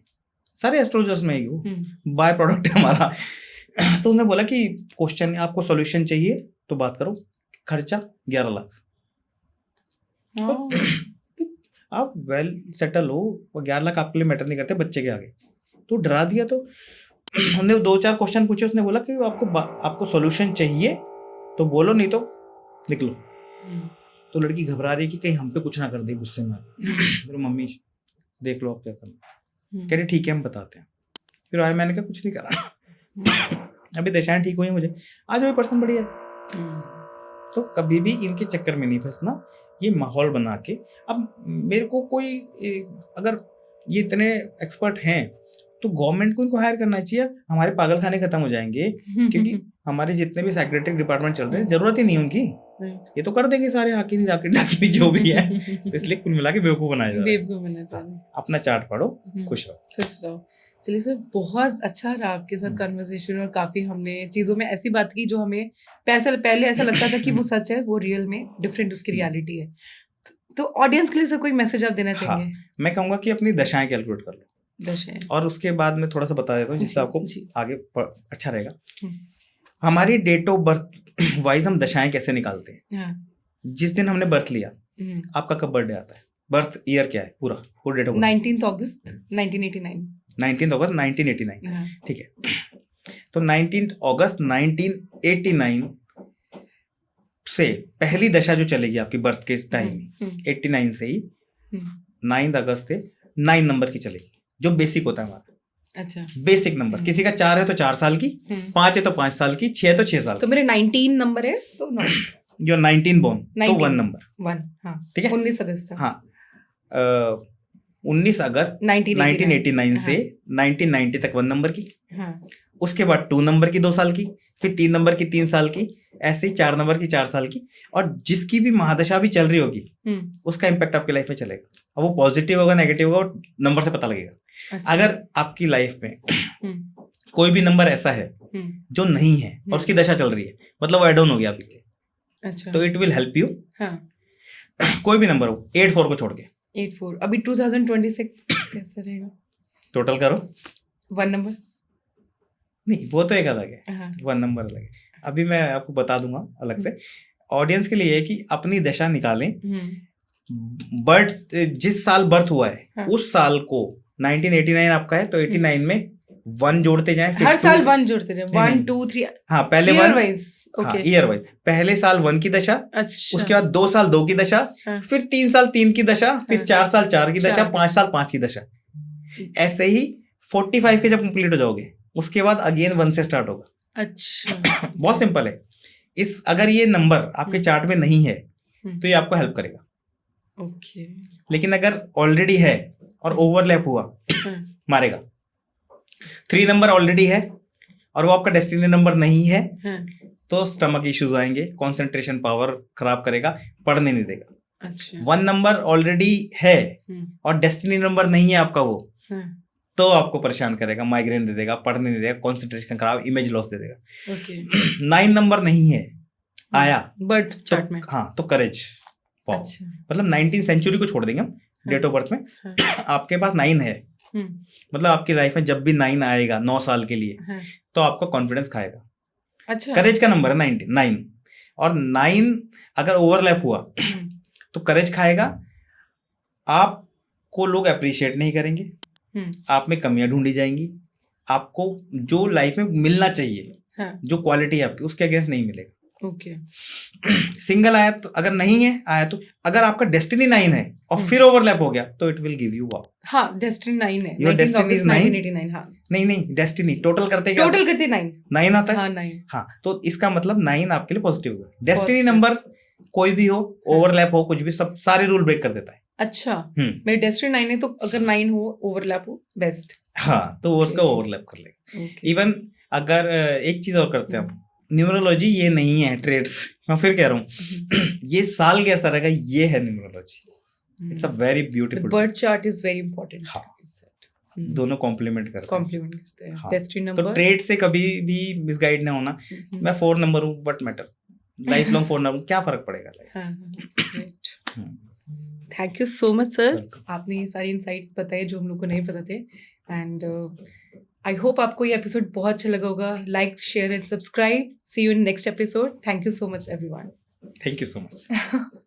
सारे एस्ट्रोलॉजर्स में ईगो बाय प्रोडक्ट है हमारा। तो उसने बोला कि क्वेश्चन, आपको सॉल्यूशन चाहिए तो बात करो, खर्चा 11 लाख। आप वेल सेटल हो, वो 11 लाख आपके लिए मैटर नहीं करते बच्चे के आगे। तो डरा दिया। तो हमने 2-4 क्वेश्चन पूछे, उसने बोला कि आपको सॉल्यूशन चाहिए तो बोलो, नहीं तो निकलो। तो लड़की घबरा रही कि कहीं हम पे कुछ ना कर दे गुस्से में। मेरी मम्मी देख लो आप क्या करना। कह रही ठीक है हम बताते हैं। फिर आए, मैंने कहा कुछ नहीं करा, अभी दशाएं ठीक हुई मुझे, आज वही पर्सन बढ़िया है। तो कभी भी इनके चक्कर में नहीं फंसना, ये माहौल बना के। अब मेरे को कोई, अगर ये इतने एक्सपर्ट हैं तो गवर्नमेंट को इनको हायर करना चाहिए, हमारे पागल खाने खत्म हो जाएंगे। क्योंकि हमारे जितने भी साइकेट्रिक डिपार्टमेंट चल रहे हैं, जरूरत ही नहीं उनकी, ये तो कर देंगे सारे आके जो भी है। तो इसलिए कुल मिला के बेवकूफ बनाया जा रहा है। अपना चार्ट पढ़ो, खुश रहो। चलिए सर, बहुत अच्छा रहा आपके साथ कन्वर्सेशन, और काफ़ी हमने चीज़ों में ऐसी बात की जो हमें पहले ऐसा लगता था कि वो सच है, वो रियल में डिफरेंट उसकी रियलिटी है। तो ऑडियंस के लिए सर कोई मैसेज आप देना चाहेंगे? मैं कहूँगा कि अपनी दशाएं कैलकुलेट कर लो, दशाएं, और उसके बाद मैं थोड़ा सा बता देता हूँ जिससे जी, आपको जी। आगे अच्छा रहेगा। हम्म, हमारी डेट ऑफ बर्थ वाइज हम दशाएं कैसे निकालते हैं। हाँ, जिस दिन हमने बर्थ लिया, हम्म, आपका कब बर्थडे आता है, बर्थ ईयर क्या है, पूरा डेट ऑफ बर्थ 19th अगस्त 1989। 19 अगस्त 1989। हाँ, ठीक है, तो 19 अगस्त 1989 से पहली दशा जो चलेगी आपकी बर्थ के टाइम में, 89 से ही 9 अगस्त से 9 नंबर की चलेगी, जो बेसिक होता है हमारा। अच्छा, बेसिक नंबर, किसी का 4 है तो 4 साल की, 5 है तो 5 साल की, 6 है तो 6 साल तो मेरे 19 नंबर है तो जो 19 बोर्न तो 1 नंबर, 1, हाँ, ठीक है। 19 अगस्त था। हाँ, 19 अगस्त 1989 से 1990 तक 1 नंबर की, हाँ, उसके बाद 2 नंबर की 2 साल की, फिर 3 नंबर की 3 साल की, ऐसे ही 4 नंबर की 4 साल की, और जिसकी भी महादशा भी चल रही होगी उसका इम्पैक्ट आपकी लाइफ में चलेगा। अब वो पॉजिटिव होगा नेगेटिव होगा नंबर से पता लगेगा। अच्छा, अगर आपकी लाइफ में कोई भी नंबर ऐसा है जो नहीं है और उसकी दशा चल रही है, मतलब वो एड ऑन हो गया आपके लिए, अच्छा, तो इट विल हेल्प यू। हाँ, कोई भी नंबर हो 84 को छोड़ के, 84 अभी 2026 कैसा रहेगा? टोटल करो। 1 नंबर, नहीं, वो तो एक अलग है, हाँ, 1 नंबर अलग है, अभी मैं आपको बता दूंगा अलग से। ऑडियंस के लिए है कि अपनी दशा निकालें, बर्थ जिस साल बर्थ हुआ है, हाँ, उस साल को 1989 आपका है तो 89 में 1 जोड़ते जाएं, फिर हर 2, साल 1 जोड़ते रहे, नहीं, 1 नहीं। 2 3 हाँ, पहले ईयर 1, वाइज, हाँ, ओके, ईयर वाइज, पहले साल 1 की दशा, अच्छा, उसके बाद 2 साल 2 की दशा, हाँ, फिर 3 साल 3 की दशा, फिर हाँ, 4 साल 4 की दशा, 4 5 साल 5 की दशा, ऐसे ही 45 के जब कंप्लीट हो जाओगे उसके बाद अगेन 1 से स्टार्ट होगा। अच्छा, बहुत सिंपल है। इस अगर ये नंबर आपके चार्ट में नहीं है तो ये आपको हेल्प करेगा, ओके, लेकिन अगर ऑलरेडी है और ओवरलैप हुआ मारेगा। 3 नंबर ऑलरेडी है और वो आपका डेस्टिनी नंबर नहीं है, तो स्टमक इश्यूज आएंगे, कंसंट्रेशन पावर खराब करेगा, पढ़ने नहीं देगा। अच्छा, 1 नंबर ऑलरेडी है और डेस्टिनी नंबर नहीं है आपका वो, तो आपको परेशान करेगा, माइग्रेन दे देगा, पढ़ने नहीं देगा, कंसंट्रेशन खराब, इमेज लॉस दे देगा। ओके, 9 नंबर नहीं है आया बर्थ चार्ट में, हाँ, तो करेज, अच्छा, मतलब 19th सेंचुरी को छोड़ देंगे हम डेट ऑफ बर्थ में, आपके पास 9 है, मतलब आपकी लाइफ में जब भी 9 आएगा 9 साल के लिए, तो आपका कॉन्फिडेंस खाएगा। अच्छा, करेज का नंबर है 9, और 9 अगर ओवरलैप हुआ तो करेज खाएगा, आपको लोग अप्रिशिएट नहीं करेंगे, आप में कमियां ढूंढी जाएंगी, आपको जो लाइफ में मिलना चाहिए, जो क्वालिटी है आपकी, उसके अगेंस्ट नहीं मिलेगा। ओके, सिंगल आया तो, अगर नहीं है आया तो, अगर आपका डेस्टिनी 9 है और फिर ओवरलैप हो गया तो it will give you wow. हाँ, डेस्टिनी 9 है, योर 19 डेस्टिनी अगस्त इज 9, 1989, हाँ, नहीं डेस्टिनी टोटल करते क्या, टोटल करते 9 आता है, हाँ, 9, हाँ, तो इसका मतलब 9 आपके लिए पॉजिटिव होगा। Destiny Positive. नंबर कोई भी हो, ओवरलैप हो, कुछ भी, सब सारे रूल ब्रेक कर देता है। अच्छा, मेरी डेस्टिनी 9 है तो अगर 9 हो ओवरलैप हो बेस्ट, हाँ, तो वो उसका ओवरलैप कर लेगा। इवन अगर एक चीज और करते हैं हम, न्यूमरोलॉजी ये नहीं है ट्रेड्स, मैं फिर कह रहा हूँ ये साल कैसा रहेगा, ये है numerology. It's a very beautiful, birth chart is very important, हाँ, दोनों कॉम्प्लीमेंट करते हैं, हाँ, डेस्टिनी तो नंबर, ट्रेड से कभी भी मिसगाइड ना होना। मैं 4 नंबर हूँ, what matter, life long 4 number, क्या फर्क पड़ेगा। Thank you so much sir, आपने ये सारी इनसाइट्स बताए जो हम लोग को नहीं पता थे, एंड आई होप आपको ये एपिसोड बहुत अच्छा लगा होगा। Like, share and subscribe. See you in next episode. Thank you so much everyone. Thank you so much.